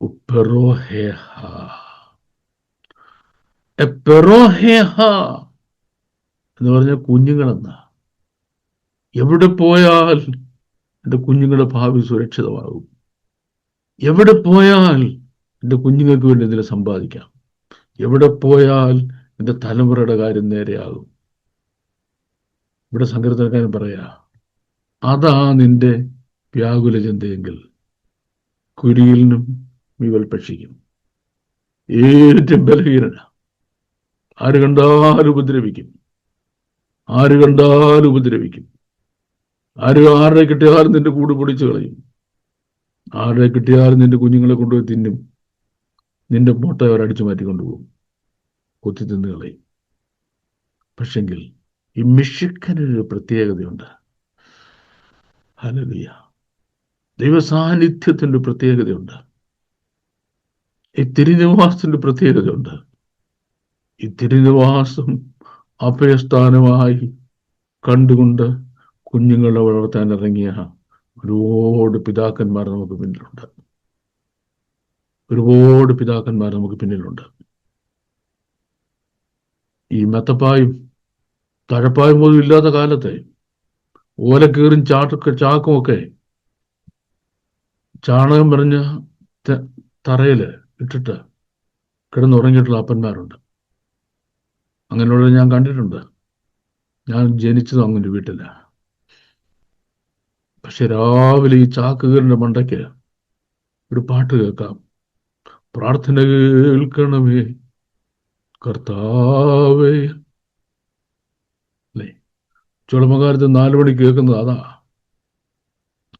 B: ഉപ്പെറോഹേഹ എപ്പെറോഹേഹ എന്ന് പറഞ്ഞാൽ കുഞ്ഞുങ്ങളെന്നാ. എവിടെ പോയാൽ എൻ്റെ കുഞ്ഞുങ്ങളുടെ ഭാവി സുരക്ഷിതമാകും, എവിടെ പോയാൽ എൻ്റെ കുഞ്ഞുങ്ങൾക്ക് വേണ്ടി എന്തെങ്കിലും സമ്പാദിക്കാം, എവിടെ പോയാൽ എൻ്റെ തലമുറയുടെ കാര്യം നേരെയാകും. ഇവിടെ സങ്കീർത്തനക്കാരൻ പറയാ, അതാ നിന്റെ വ്യാകുല ചിന്തയെങ്കിൽ കുരിയിലിനും മ്യൂവൽപക്ഷിക്കും ഏറ്റവും ബലഹീനന. ആര് കണ്ടാലും ഉപദ്രവിക്കും, ആര് കണ്ടാലും ഉപദ്രവിക്കും. ആരെ കിട്ടിയാലും നിന്റെ കൂട് പൊടിച്ചു കളയും, ആരെ കിട്ടിയാലും നിന്റെ കുഞ്ഞുങ്ങളെ കൊണ്ടുപോയി തിന്നും, നിന്റെ മുട്ട അവരടിച്ചു മാറ്റിക്കൊണ്ടുപോകും, കൊത്തി തിന്നു കളയും. പക്ഷെങ്കിൽ ഈ മിഷിക്കനൊരു പ്രത്യേകതയുണ്ട്. ഹല്ലേലൂയ. ദൈവസാന്നിധ്യത്തിന്റെ പ്രത്യേകതയുണ്ട്. ഈ തിരുനിവാസത്തിന്റെ പ്രത്യേകതയുണ്ട്. ഈ തിരുനിവാസം അഭയസ്ഥാനമായി കണ്ടുകൊണ്ട് കുഞ്ഞുങ്ങളെ വളർത്താൻ ഇറങ്ങിയ ഒരുപാട് പിതാക്കന്മാർ നമുക്ക് പിന്നിലുണ്ട്. ഒരുപാട് പിതാക്കന്മാർ നമുക്ക് പിന്നിലുണ്ട്. ഈ മെത്തപ്പായും തഴപ്പായും പോലും ഇല്ലാത്ത കാലത്തെ ഓലക്കീറും ചാക്കുമൊക്കെ ചാണകം പറഞ്ഞ തറയില് ഇട്ടിട്ട് കിടന്നുറങ്ങിയിട്ടുള്ള അപ്പന്മാരുണ്ട്. അങ്ങനെയുള്ള ഞാൻ കണ്ടിട്ടുണ്ട്. ഞാൻ ജനിച്ചത് അങ്ങനെ വീട്ടില്ല. പക്ഷെ രാവിലെ ഈ ചാക്കുകീറിന്റെ മണ്ടയ്ക്ക് ഒരു പാട്ട് കേൾക്കാം. പ്രാർത്ഥന കേൾക്കണമേ കർത്താവേ. അല്ലേ? ചുളമകാലത്ത് 4 മണിക്ക് കേൾക്കുന്നത് അതാ.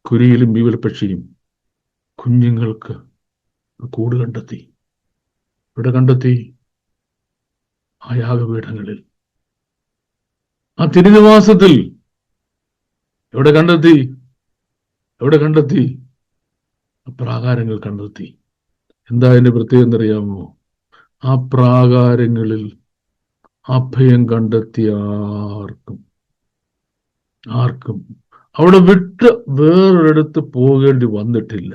B: കുരിയിലും മ്യൂവൽപക്ഷിയും കുഞ്ഞുങ്ങൾക്ക് കൂട് കണ്ടെത്തി. ഇവിടെ കണ്ടെത്തി ആ യാഗപീഠങ്ങളിൽ, ആ തിരുനിവാസത്തിൽ. എവിടെ കണ്ടെത്തി? എവിടെ കണ്ടെത്തി? പ്രാകാരങ്ങൾ കണ്ടെത്തി. എന്താ അതിന്റെ പ്രത്യേകം എന്നറിയാമോ? ആ പ്രാകാരങ്ങളിൽ അഭയം കണ്ടെത്തിയ ആർക്കും അവിടെ വിട്ട് വേറൊരിടത്ത് പോകേണ്ടി വന്നിട്ടില്ല.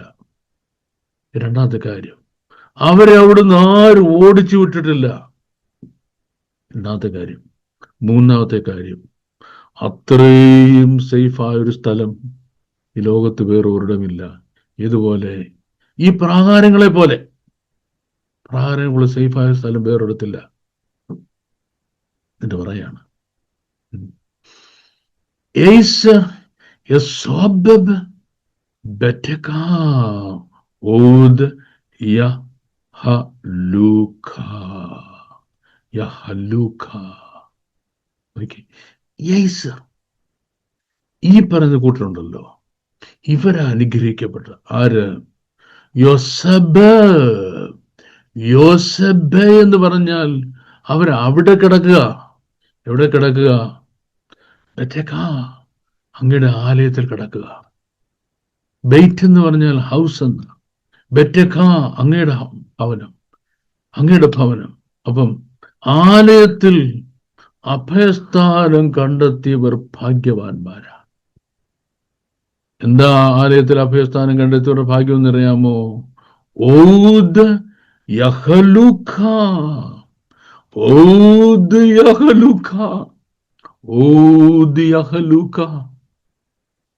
B: രണ്ടാമത്തെ കാര്യം, അവരെ അവിടുന്ന് ആരും ഓടിച്ചു വിട്ടിട്ടില്ല. രണ്ടാമത്തെ കാര്യം. മൂന്നാമത്തെ കാര്യം, അത്രയും സേഫായ ഒരു സ്ഥലം ഈ ലോകത്ത് വേറെ ഒരിടമില്ല. ഇതുപോലെ ഈ പ്രാകാരങ്ങളെ പോലെ പ്രാകാരങ്ങൾ സേഫായ സ്ഥലം വേറൊരിടത്തില്ല എന്ന് പറയാണ്. ഈ പറയുന്ന കൂട്ടരുണ്ടല്ലോ, ഇവരാ അനുഗ്രഹിക്കപ്പെട്ട. ആര്? യോസെബ് എന്ന് പറഞ്ഞാൽ അവരവിടെ കിടക്കുക. എവിടെ കിടക്കുക? അങ്ങയുടെ ആലയത്തിൽ കിടക്കുക. ബെയ്റ്റ് എന്ന് പറഞ്ഞാൽ ഹൗസ് എന്ന്. ബെറ്റക്ക അങ്ങയുടെ ഭവനം, അങ്ങയുടെ ഭവനം. അപ്പം ആലയത്തിൽ അഭയസ്ഥാനം കണ്ടെത്തിയവർ ഭാഗ്യവാന്മാരാ. എന്താ ആലയത്തിൽ അഭയസ്ഥാനം കണ്ടെത്തിയവർ ഭാഗ്യം എന്നറിയാമോ? ഓദ് യഹലുഖ, ഓദ് യഹലുഖ, ഓദ് യഹലുഖ.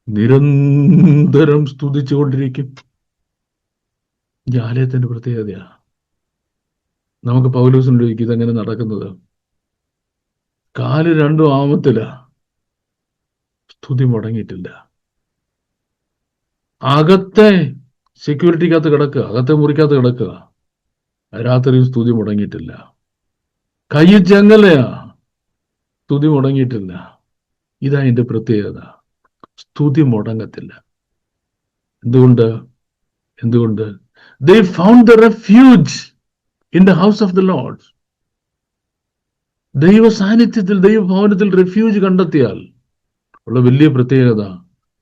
B: നിരന്തരം സ്തുതിച്ചുകൊണ്ടിരിക്കും. ഈ ആലയത്തിന്റെ പ്രത്യേകതയാ. നമുക്ക് പൗലോസിനോട് ചോദിക്കും, ഇതെങ്ങനെ നടക്കുന്നത്? കാല് 2 ആമത്തില, സ്തുതി മുടങ്ങിയിട്ടില്ല. അകത്തെ സെക്യൂരിറ്റിക്കകത്ത് കിടക്കുക, അകത്തെ മുറിക്കകത്ത് കിടക്കുക, രാത്രിയും സ്തുതി മുടങ്ങിയിട്ടില്ല. കൈ ചെങ്ങലയാ, സ്തുതി മുടങ്ങിയിട്ടില്ല. ഇതാ അതിന്റെ പ്രത്യേകത. സ്തുതി മുടങ്ങത്തില്ല. എന്തുകൊണ്ട്? They found the refuge in the house of the Lord. ദൈവ സാന്നിധ്യത്തിൽ, ദൈവഭവനത്തിൽ റെഫ്യൂജ് കണ്ടെത്തിയാൽ ഉള്ള വലിയ പ്രത്യേകത,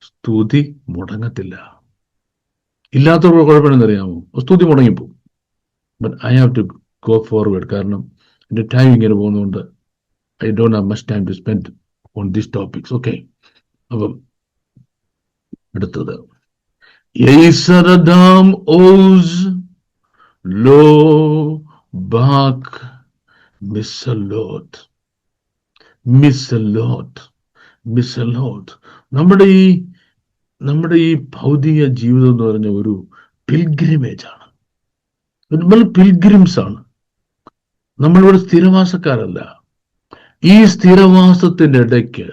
B: സ്തുതി മുടങ്ങത്തില്ല. ഇല്ലാത്തവർക്ക് കുഴപ്പമെന്നറിയാമോ? സ്തുതി മുടങ്ങിപ്പോകും. But I have to go forward. കാരണം എൻ്റെ ടൈം ഇങ്ങനെ പോകുന്നതുകൊണ്ട് I don't have much time to spend on these topics. Okay, അപ്പം അടുത്തത്, യേസരദാം ഓസ് ലോ ബാക്ക് മിസ്സലോട്ട്. നമ്മുടെ ഈ ഭൗതിക ജീവിതം എന്ന് പറഞ്ഞ ഒരു പിൽഗ്രിമേജ് ആണ്. നമ്മൾ പിൽഗ്രിംസ് ആണ്. നമ്മളിവിടെ സ്ഥിരവാസക്കാരല്ല. ഈ സ്ഥിരവാസത്തിന്റെ ഇടയ്ക്ക്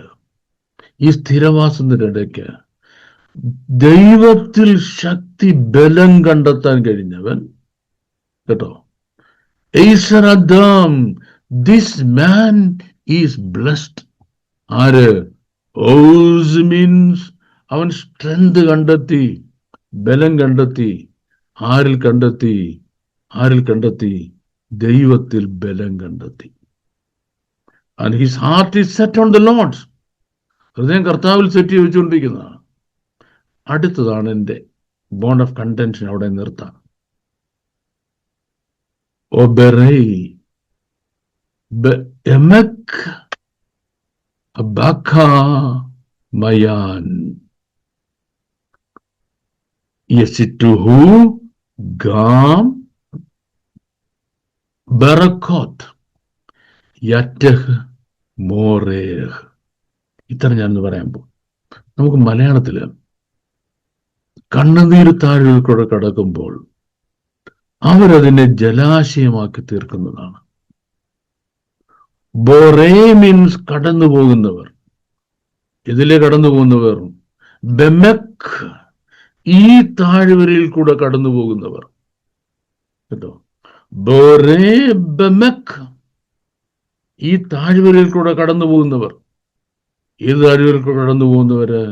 B: ദൈവത്തിൽ ശക്തി, ബലം കണ്ടെത്താൻ കഴിഞ്ഞവൻ, കേട്ടോ, Adam, this man is blessed. ആര്? ഓസ് മീൻസ് അവൻ സ്ട്രെങ്ത് കണ്ടെത്തി, ബലം കണ്ടെത്തി. ആരിൽ കണ്ടെത്തി? ദൈവത്തിൽ ബലം കണ്ടെത്തി. And his heart is set on the Lord. ഹൃദയം കർത്താവിൽ സെറ്റ് ചെയ്ത് വെച്ചുകൊണ്ടിരിക്കുന്നതാണ്. അടുത്തതാണ് എൻ്റെ ബോണ്ട് ഓഫ് കണ്ടൻഷൻ. അവിടെ നിർത്താം. ഒബെറൈ ബെമക് അബാഖ മയാൻ യസിറ്റുഹു ഗാം ബറക്കോത്ത് യറ്റഹ് മോറേഹ്. ഇത്ര ഞാനൊന്ന് പറയാൻ പോകും. നമുക്ക് മലയാളത്തില് കണ്ണുനീര് താഴ്വരയിൽ കടക്കുമ്പോൾ അവരതിനെ ജലാശയമാക്കി തീർക്കുന്നതാണ്. ബോറേ മീൻസ് കടന്നു പോകുന്നവർ. ഇതിലെ കടന്നു പോകുന്നവർ. ബെമക് ഈ താഴ്വരയിൽ കൂടെ കടന്നു പോകുന്നവർ, കേട്ടോ. ബോറേ ബെമക് ഈ താഴ്വരയിൽ കൂടെ കടന്നു പോകുന്നവർ. ഏത് താഴ്വരയിൽ കൂടെ കടന്നു പോകുന്നവര്?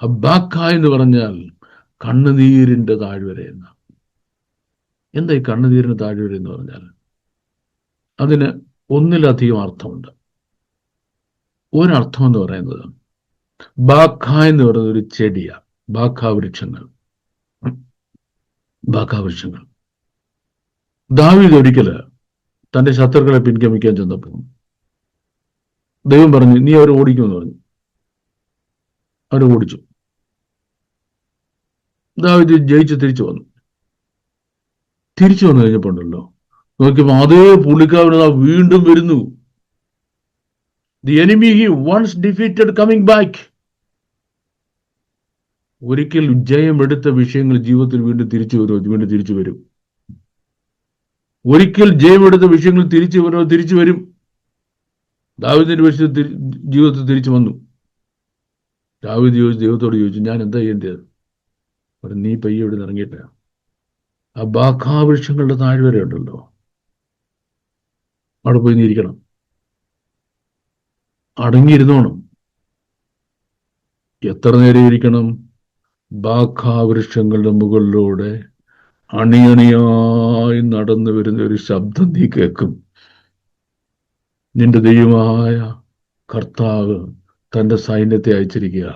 B: അബ്ബാഖ എന്ന് പറഞ്ഞാൽ കണ്ണുനീരിന്റെ താഴ്വര എന്ന. എന്താ ഈ കണ്ണുനീരിന്റെ താഴ്വര എന്ന് പറഞ്ഞാൽ? അതിന് ഒന്നിലധികം അർത്ഥമുണ്ട്. ഒരർത്ഥം എന്ന് പറയുന്നത്, ബാഖ എന്ന് പറയുന്നത് ഒരു ചെടിയാ. ബാഖാവൃക്ഷങ്ങൾ. ദാവീദ് ഒരിക്കല് തന്റെ ശത്രുക്കളെ പിൻഗമിക്കാൻ ചെന്നപ്പോൾ ദൈവം പറഞ്ഞു, നീ അവരെ ഓടിക്കുമെന്ന് പറഞ്ഞു. അവരെ ഓടിച്ചു. ദാവീദ് ജയിച്ച് തിരിച്ചു വന്നു കഴിഞ്ഞപ്പോണ്ടല്ലോ, നോക്കിയപ്പോ അതേ പുള്ളിക്കാരൻ വീണ്ടും വരുന്നു. The enemy he once defeated coming back. ഒരിക്കൽ ജയമെടുത്ത വിഷയങ്ങൾ ജീവിതത്തിൽ വീണ്ടും തിരിച്ചു വരും. ഒരിക്കൽ ജയമെടുത്ത വിഷയങ്ങൾ തിരിച്ചു വരും. ദാവീദിന്റെ വിഷയത്തിൽ ജീവിതത്തിൽ തിരിച്ചു വന്നു. ദാവീദ് ദൈവത്തോട് ചോദിച്ചു, ഞാൻ എന്താ ചെയ്യേണ്ടത്? നീ പയ്യെ ഇവിടെ ഇറങ്ങിയിട്ട ആ ബാഖാവൃക്ഷങ്ങളുടെ താഴ്വര ഉണ്ടല്ലോ, അവിടെ പോയി നീ ഇരിക്കണം, അടങ്ങിയിരുന്നോണം. എത്ര നേരം ഇരിക്കണം? ബാഖാവൃക്ഷങ്ങളുടെ മുകളിലൂടെ അണിയണിയായി നടന്നു വരുന്ന ഒരു ശബ്ദം നീ കേൾക്കും. നിന്റെ ദൈവമായ കർത്താവ് തന്റെ സൈന്യത്തെ അയച്ചിരിക്കുക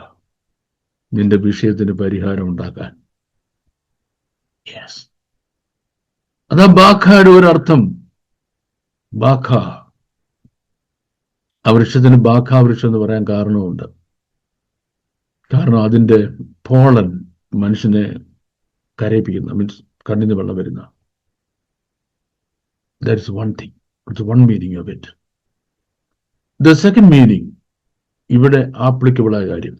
B: നിന്റെ വിഷയത്തിന് പരിഹാരം ഉണ്ടാക്കാൻ. യെസ്, അതാ ബാഖയുടെ ഒരർത്ഥം. ബാഖ ആ വൃക്ഷത്തിന് ബാഖാവൃക്ഷം എന്ന് പറയാൻ കാരണമുണ്ട്. കാരണം അതിൻ്റെ പോളൻ മനുഷ്യനെ കരയിപ്പിക്കുന്ന, മീൻസ് കണ്ണിന് വെള്ളം വരുന്ന. That is one thing. It's one meaning of it. The second meaning ഇവിടെ ആപ്ലിക്കബിൾ ആയ കാര്യം,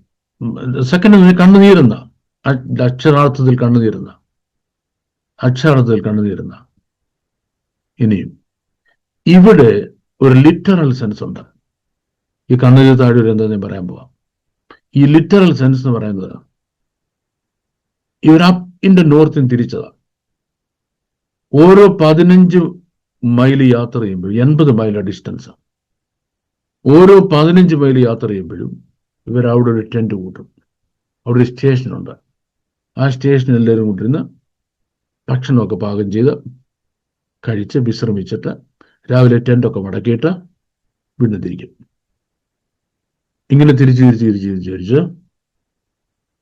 B: സെക്കൻഡ് കണ്ണുനീരുന്ന, അക്ഷരാർത്ഥത്തിൽ കണ്ണുനീരുന്ന. ഇനിയും ഇവിടെ ഒരു ലിറ്ററൽ സെൻസ് ഉണ്ട്. ഈ കണ്ണുനീർ താഴ്വര എന്താ ഞാൻ പറയാൻ പോവാം. ഈ ലിറ്ററൽ സെൻസ് എന്ന് പറയുന്നത്, ഇവർ അപ്പ് ഇൻ ദ നോർത്തിന് തിരിച്ചതാ. ഓരോ 15 മൈൽ യാത്ര ചെയ്യുമ്പോഴും 80 മൈൽ ഡിസ്റ്റൻസ്. ഓരോ 15 മൈൽ യാത്ര ചെയ്യുമ്പോഴും ഇവർ അവിടെ ഒരു ടെന്റ് കൂട്ടും. അവിടെ ഒരു സ്റ്റേഷനുണ്ട്. ആ സ്റ്റേഷനിൽ എല്ലാവരും കൂട്ടിരുന്ന് ഭക്ഷണമൊക്കെ പാകം ചെയ്ത് കഴിച്ച് വിശ്രമിച്ചിട്ട് രാവിലെ ടെൻ്റൊക്കെ മടക്കിയിട്ട് വീണ്ടും തിരിക്കും. ഇങ്ങനെ തിരിച്ച്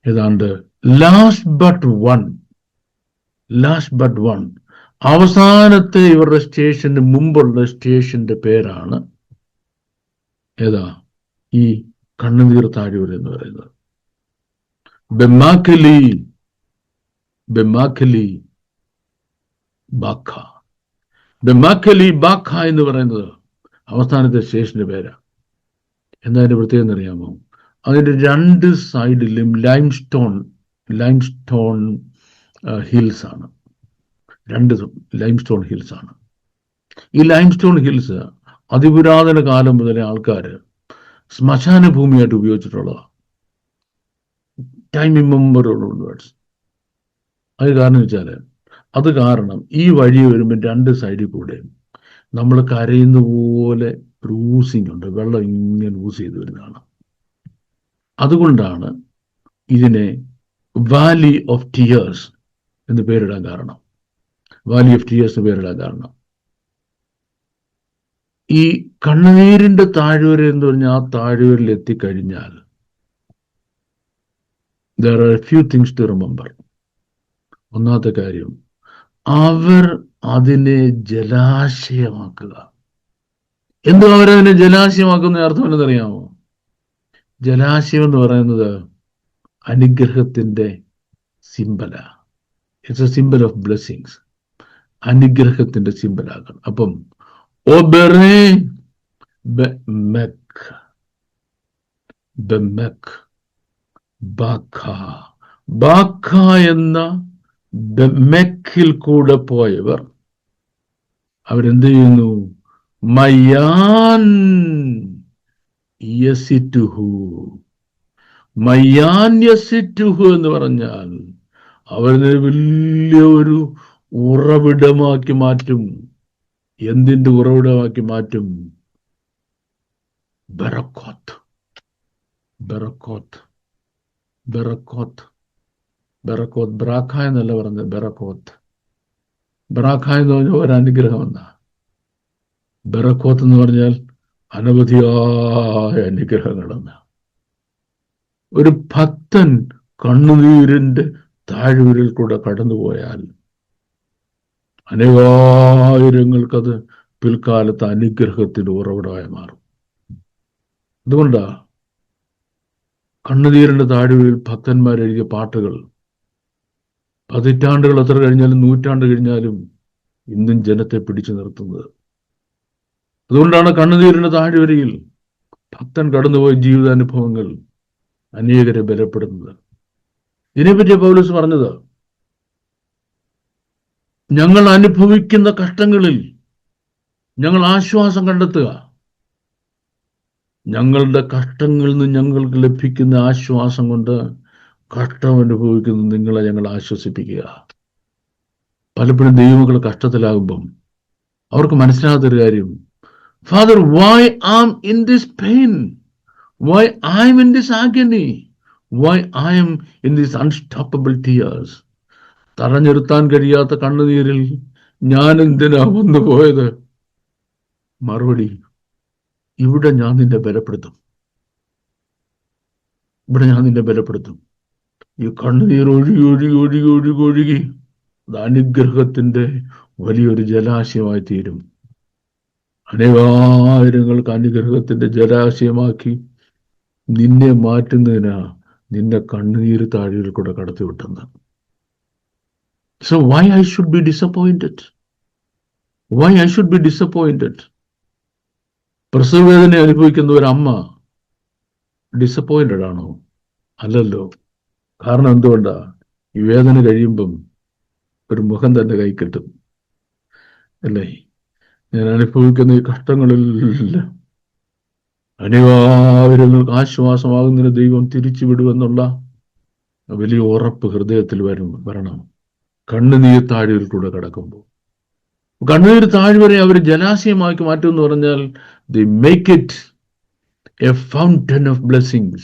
B: ഏതാണ്ട് ലാസ്റ്റ് ബട്ട് വൺ അവസാനത്തെ ഇവരുടെ സ്റ്റേഷന് മുമ്പുള്ള സ്റ്റേഷന്റെ പേരാണ് ഏതാ? ഈ കണ്ണുനീർ താഴ്വര എന്ന് പറയുന്നത്. ബെമാക്കലി ബാഖ എന്ന് പറയുന്നത് അവസാനത്തെ സ്റ്റേഷന്റെ പേരാ. എന്താ അതിന്റെ പ്രത്യേകത എന്നറിയാമോ? അതിന്റെ രണ്ട് സൈഡിലും ലൈംസ്റ്റോൺ ഹിൽസ് ആണ്. ലൈംസ്റ്റോൺ ഹിൽസ് ആണ്. ഈ ലൈംസ്റ്റോൺ ഹിൽസ് അതിപുരാതന കാലം മുതലേ ആൾക്കാർ ശ്മശാന ഭൂമിയായിട്ട് ഉപയോഗിച്ചിട്ടുള്ളതാണ്. ടൈം ഇമ്മമ്പറോൾവേർഡ്സ്. അത് കാരണം വെച്ചാല് ഈ വഴി വരുമ്പോൾ രണ്ട് സൈഡിൽ കൂടെ നമ്മൾ കരയുന്ന പോലെ ലൂസിങ് ഉണ്ട്, വെള്ളം ഇങ്ങനെ ലൂസ് ചെയ്ത് വരുന്നതാണ്. അതുകൊണ്ടാണ് ഇതിനെ വാലി ഓഫ് ടിയേഴ്സ് എന്ന് പേരിടാൻ കാരണം. ഈ കണ്ണുനീരിന്റെ താഴ്വര എന്ന് പറഞ്ഞാൽ ആ താഴ്വരയിൽ എത്തിക്കഴിഞ്ഞാൽ there are a few things to remember. ഒന്നാമത്തെ കാര്യം, അവർ അതിനെ ജലാശയമാക്കുക. എന്തോ അവരതിനെ ജലാശയമാക്കുന്ന അർത്ഥം എന്നറിയാമോ? ജലാശയം എന്ന് പറയുന്നത് അനുഗ്രഹത്തിന്റെ സിംബലാ. It's a symbol of blessings. അനുഗ്രഹത്തിന്റെ സിംബലാക്കണം. അപ്പം ബാഖ എന്ന മെക്കിൽ കൂടെ പോയവർ അവരെന്ത് ചെയ്യുന്നു? മയ്യാൻ യസിറ്റുഹു എന്ന് പറഞ്ഞാൽ അവരെ വലിയ ഒരു ഉറവിടമാക്കി മാറ്റും. എന്തിന്റെ ഉറവിടമാക്കി മാറ്റും? ബറക്കോത്ത്. ബ്രാഖ എന്നല്ല പറഞ്ഞത്, ബറക്കോത്ത്. ബ്രാഖ എന്ന് പറഞ്ഞാൽ ഒരനുഗ്രഹം എന്നാ. ബറക്കോത്ത് എന്ന് പറഞ്ഞാൽ അനവധിയായ അനുഗ്രഹങ്ങളെന്ന്. ഒരു ഭക്തൻ കണ്ണുനീരിന്റെ താഴ്വരയിൽ കൂടെ കടന്നുപോയാൽ അനേകായിരങ്ങൾക്കത് പിൽക്കാലത്ത് അനുഗ്രഹത്തിന്റെ ഉറവിടമായി മാറും. അതുകൊണ്ടാ കണ്ണുനീരിന്റെ താഴ്വരയിൽ ഭക്തന്മാരെഴുതിയ പാട്ടുകൾ പതിറ്റാണ്ടുകൾ എത്ര കഴിഞ്ഞാലും നൂറ്റാണ്ട് കഴിഞ്ഞാലും ഇന്നും ജനത്തെ പിടിച്ചു നിർത്തുന്നത്. അതുകൊണ്ടാണ് കണ്ണുനീരിന്റെ താഴ്വരയിൽ ഭക്തൻ കടന്നുപോയ ജീവിതാനുഭവങ്ങൾ അനേകരെ ബലപ്പെടുന്നത്. ഇതിനെപ്പറ്റി പൗലോസ് പറഞ്ഞത്, ഞങ്ങൾ അനുഭവിക്കുന്ന കഷ്ടങ്ങളിൽ ഞങ്ങൾ ആശ്വാസം കണ്ടെത്തുക. ഞങ്ങളുടെ കഷ്ടങ്ങളിൽ നിന്ന് ഞങ്ങൾക്ക് ലഭിക്കുന്ന ആശ്വാസം കൊണ്ട് കഷ്ടം അനുഭവിക്കുന്ന നിങ്ങളെ ഞങ്ങൾ ആശ്വസിപ്പിക്കുക. പലപ്പോഴും ദൈവങ്ങൾ കഷ്ടത്തിലാകുമ്പം അവർക്ക് മനസ്സിലാകാത്തൊരു കാര്യം, Father, why I'm in this pain? Why I'm in this agony? Why I'm in these unstoppable tears? തടഞ്ഞിരുത്താൻ കഴിയാത്ത കണ്ണുനീരിൽ ഞാൻ എന്തിനാ വന്നു പോയത്? മറുപടി, ഇവിടെ ഞാൻ നിന്നെ ബലപ്പെടുത്തും. ഈ കണ്ണുനീർ ഒഴുകി അത് അനുഗ്രഹത്തിന്റെ വലിയൊരു ജലാശയമായി തീരും. അനേകായിരങ്ങൾക്ക് അനുഗ്രഹത്തിന്റെ ജലാശയമാക്കി നിന്നെ മാറ്റുന്നതിനാ നിന്നെ കണ്ണുനീര് താഴ്വരയിൽ കൂടെ കടത്തിവിട്ടുന്നത്. So why I should be disappointed? പ്രസവവേദന അനുഭവിക്കുന്ന ഒരു അമ്മ ഡിസപ്പോയിന്റഡ് ആണോ? അല്ലല്ലോ. കാരണം എന്തുകൊണ്ടാ? ഈ വേദന കഴിയുമ്പം ഒരു മുഖം തന്നെ കൈ കിട്ടും അല്ലേ? ഞാൻ അനുഭവിക്കുന്ന ഈ കഷ്ടങ്ങളിലെല്ലാം അനേകായിരങ്ങൾക്ക് ആശ്വാസമാകുന്നതിന് ദൈവം തിരിച്ചു വിടുമെന്നുള്ള വലിയ ഉറപ്പ് ഹൃദയത്തിൽ വരണം. കണ്ണുനീർ താഴ്വരയിൽ കൂടെ കടക്കുമ്പോൾ, കണ്ണുനീർ താഴ്വരെ അവർ ജലാശയമാക്കി മാറ്റും എന്ന് പറഞ്ഞാൽ they make it a fountain of blessings.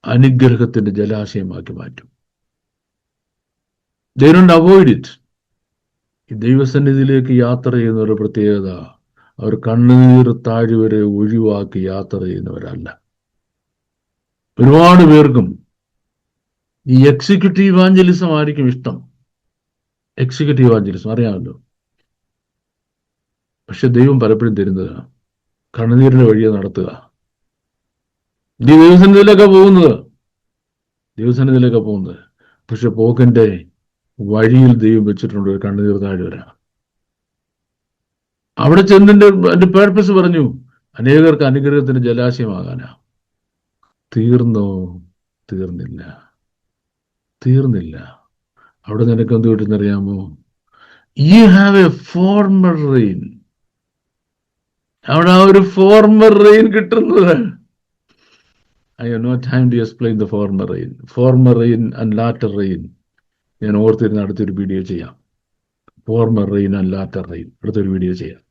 B: അനുഗ്രഹത്തിന്റെ ജലാശയമാക്കി മാറ്റും. They don't avoid it. ഈ ദൈവസന്നിധിയിലേക്ക് യാത്ര ചെയ്യുന്നവരുടെ പ്രത്യേകത, അവർ കണ്ണുനീർ താഴ്വരെ ഒഴിവാക്കി യാത്ര ചെയ്യുന്നവരല്ല. ഒരുപാട് പേർക്കും ഈ എക്സിക്യൂട്ടീവ് ഇവാഞ്ചലിസം ആയിരിക്കും ഇഷ്ടം. എക്സിക്യൂട്ടീവ് ഇവാഞ്ചലിസം അറിയാമല്ലോ. പക്ഷെ ദൈവം പലപ്പോഴും തരുന്നത് കണ്ണുനീരിന്റെ വഴിയെ നടത്തുക. നീ ദൈവസന്നിധിയിലേക്കാ പോകുന്നത്. പക്ഷെ പോക്കിന്റെ വഴിയിൽ ദൈവം വെച്ചിട്ടുണ്ട് ഒരു കണ്ണുനീർ താഴ്വര. അവിടെ അതിന്റെ പേർപ്പസ് പറഞ്ഞു, അനേകർക്ക് അനുഗ്രഹത്തിന് ജലാശയമാകാനാ. തീർന്നോ? തീർന്നില്ല. അവിടെ നിനക്ക് എന്ത് കിട്ടുന്നറിയാമോ? You have a former rain. അവിടെ ആ ഒരു ഫോർമർ റെയിൻ കിട്ടുന്നത്. I have no time to explain the former rain and latter rain. ഞാൻ ഓർത്തിരുന്ന അടുത്തൊരു വീഡിയോ ചെയ്യാം. Former rain and latter rain അടുത്തൊരു വീഡിയോ ചെയ്യാം.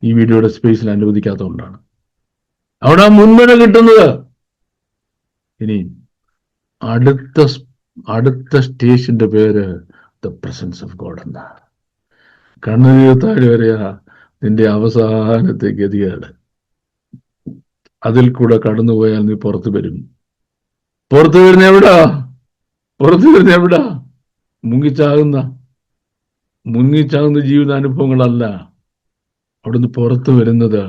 B: ഈ വീഡിയോയുടെ സ്പേസിൽ അനുവദിക്കാത്തതുകൊണ്ടാണ്. അവിടെ മുൻമഴ കിട്ടുന്നത്. ഇനി അടുത്ത സ്റ്റേഷന്റെ പേര് ദ പ്രസൻസ് ഓഫ് ഗോഡ് എന്നാണ്. കണ്ണുനീർ താഴ്വരയാ നിന്റെ അവസാനത്തെ ഗതികേട്. അതിൽ കൂടെ കടന്നുപോയാൽ നീ പുറത്തു വരുന്ന എവിടാ? മുങ്ങിച്ചാകുന്ന ജീവിതാനുഭവങ്ങളല്ല. അവിടുന്ന് പുറത്തു വരുന്നത്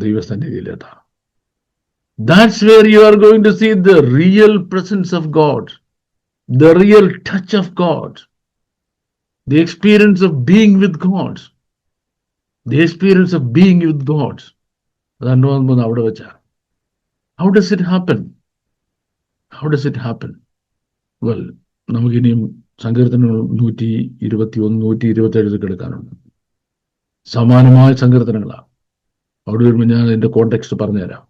B: ദൈവസന്നിധിയിലേതാണ്. That's where you are going to see the real presence of God, the real touch of God, the experience of being with God. അതനുഭവം പോകുന്ന അവിടെ വെച്ചാ. How does it happen? Well, നമുക്കിനിയും സങ്കീർത്തനങ്ങൾ 121, 127 കിടക്കാനുണ്ട്. സമാനമായ സങ്കീർത്തനങ്ങളാണ്. അവിടെ വരുമ്പോൾ ഞാൻ അതിന്റെ കോണ്ടെക്സ്റ്റ് പറഞ്ഞുതരാം.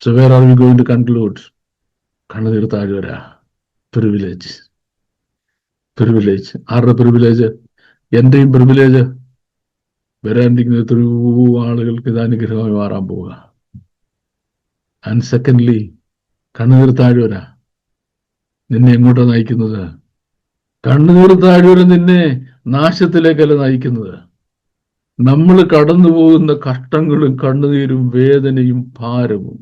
B: So where are we going to conclude? കണ്ണുനീർ താഴ്വര, പ്രിവിലേജ്. ആരുടെ പ്രിവിലേജ്? എന്റെയും പ്രിവിലേജ്. വരാനിരിക്കുന്ന എത്രയോ ആളുകൾക്ക് ഇത് അനുഗ്രഹമായി മാറാൻ പോവുക. ആൻഡ് സെക്കൻഡ്ലി, കണ്ണുനീർ താഴ്വര നിന്നെ എങ്ങോട്ടാണ് നയിക്കുന്നത്? കണ്ണുനീർ താഴ്വര നിന്നെ നാശത്തിലേക്കല്ല നയിക്കുന്നത്. നമ്മൾ കടന്നു പോകുന്ന കഷ്ടങ്ങളും കണ്ണുനീരും വേദനയും ഭാരവും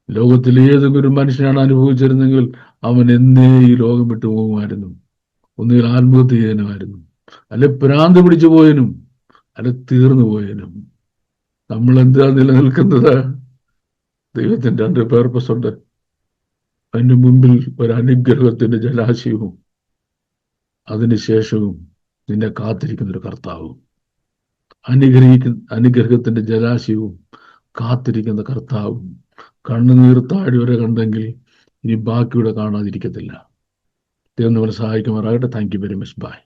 B: ലോകത്തിൽ ഏതെങ്കിലും ഒരു മനുഷ്യനാണ് അനുഭവിച്ചിരുന്നെങ്കിൽ അവൻ എന്നേ ഈ ലോകം വിട്ടു പോകുമായിരുന്നു. ഒന്നുകിൽ ആത്മഹത്യ ചെയ്യാനുമായിരുന്നു, അല്ലെ ഭ്രാന്ത് പിടിച്ചു പോയനും, അല്ലെ തീർന്നു പോയനും. നമ്മൾ എന്താ നിലനിൽക്കുന്നത്? ദൈവത്തിന്റെ രണ്ട് പേർപ്പസ് ഉണ്ട്. അതിന് മുമ്പിൽ ഒരു അനുഗ്രഹത്തിന്റെ ജലാശയവും അതിനുശേഷവും നിന്നെ കാത്തിരിക്കുന്നൊരു കർത്താവും. അനുഗ്രഹത്തിന്റെ ജലാശയവും കാത്തിരിക്കുന്ന കർത്താവും. കണ്ണുനീർ താഴ്വര കണ്ടെങ്കിൽ ഇനി ബാക്കിയുടെ കാണാതിരിക്കത്തില്ല. ദൈവം നമ്മളെ സഹായിക്കുമാറാകട്ടെ. Thank you very much. By.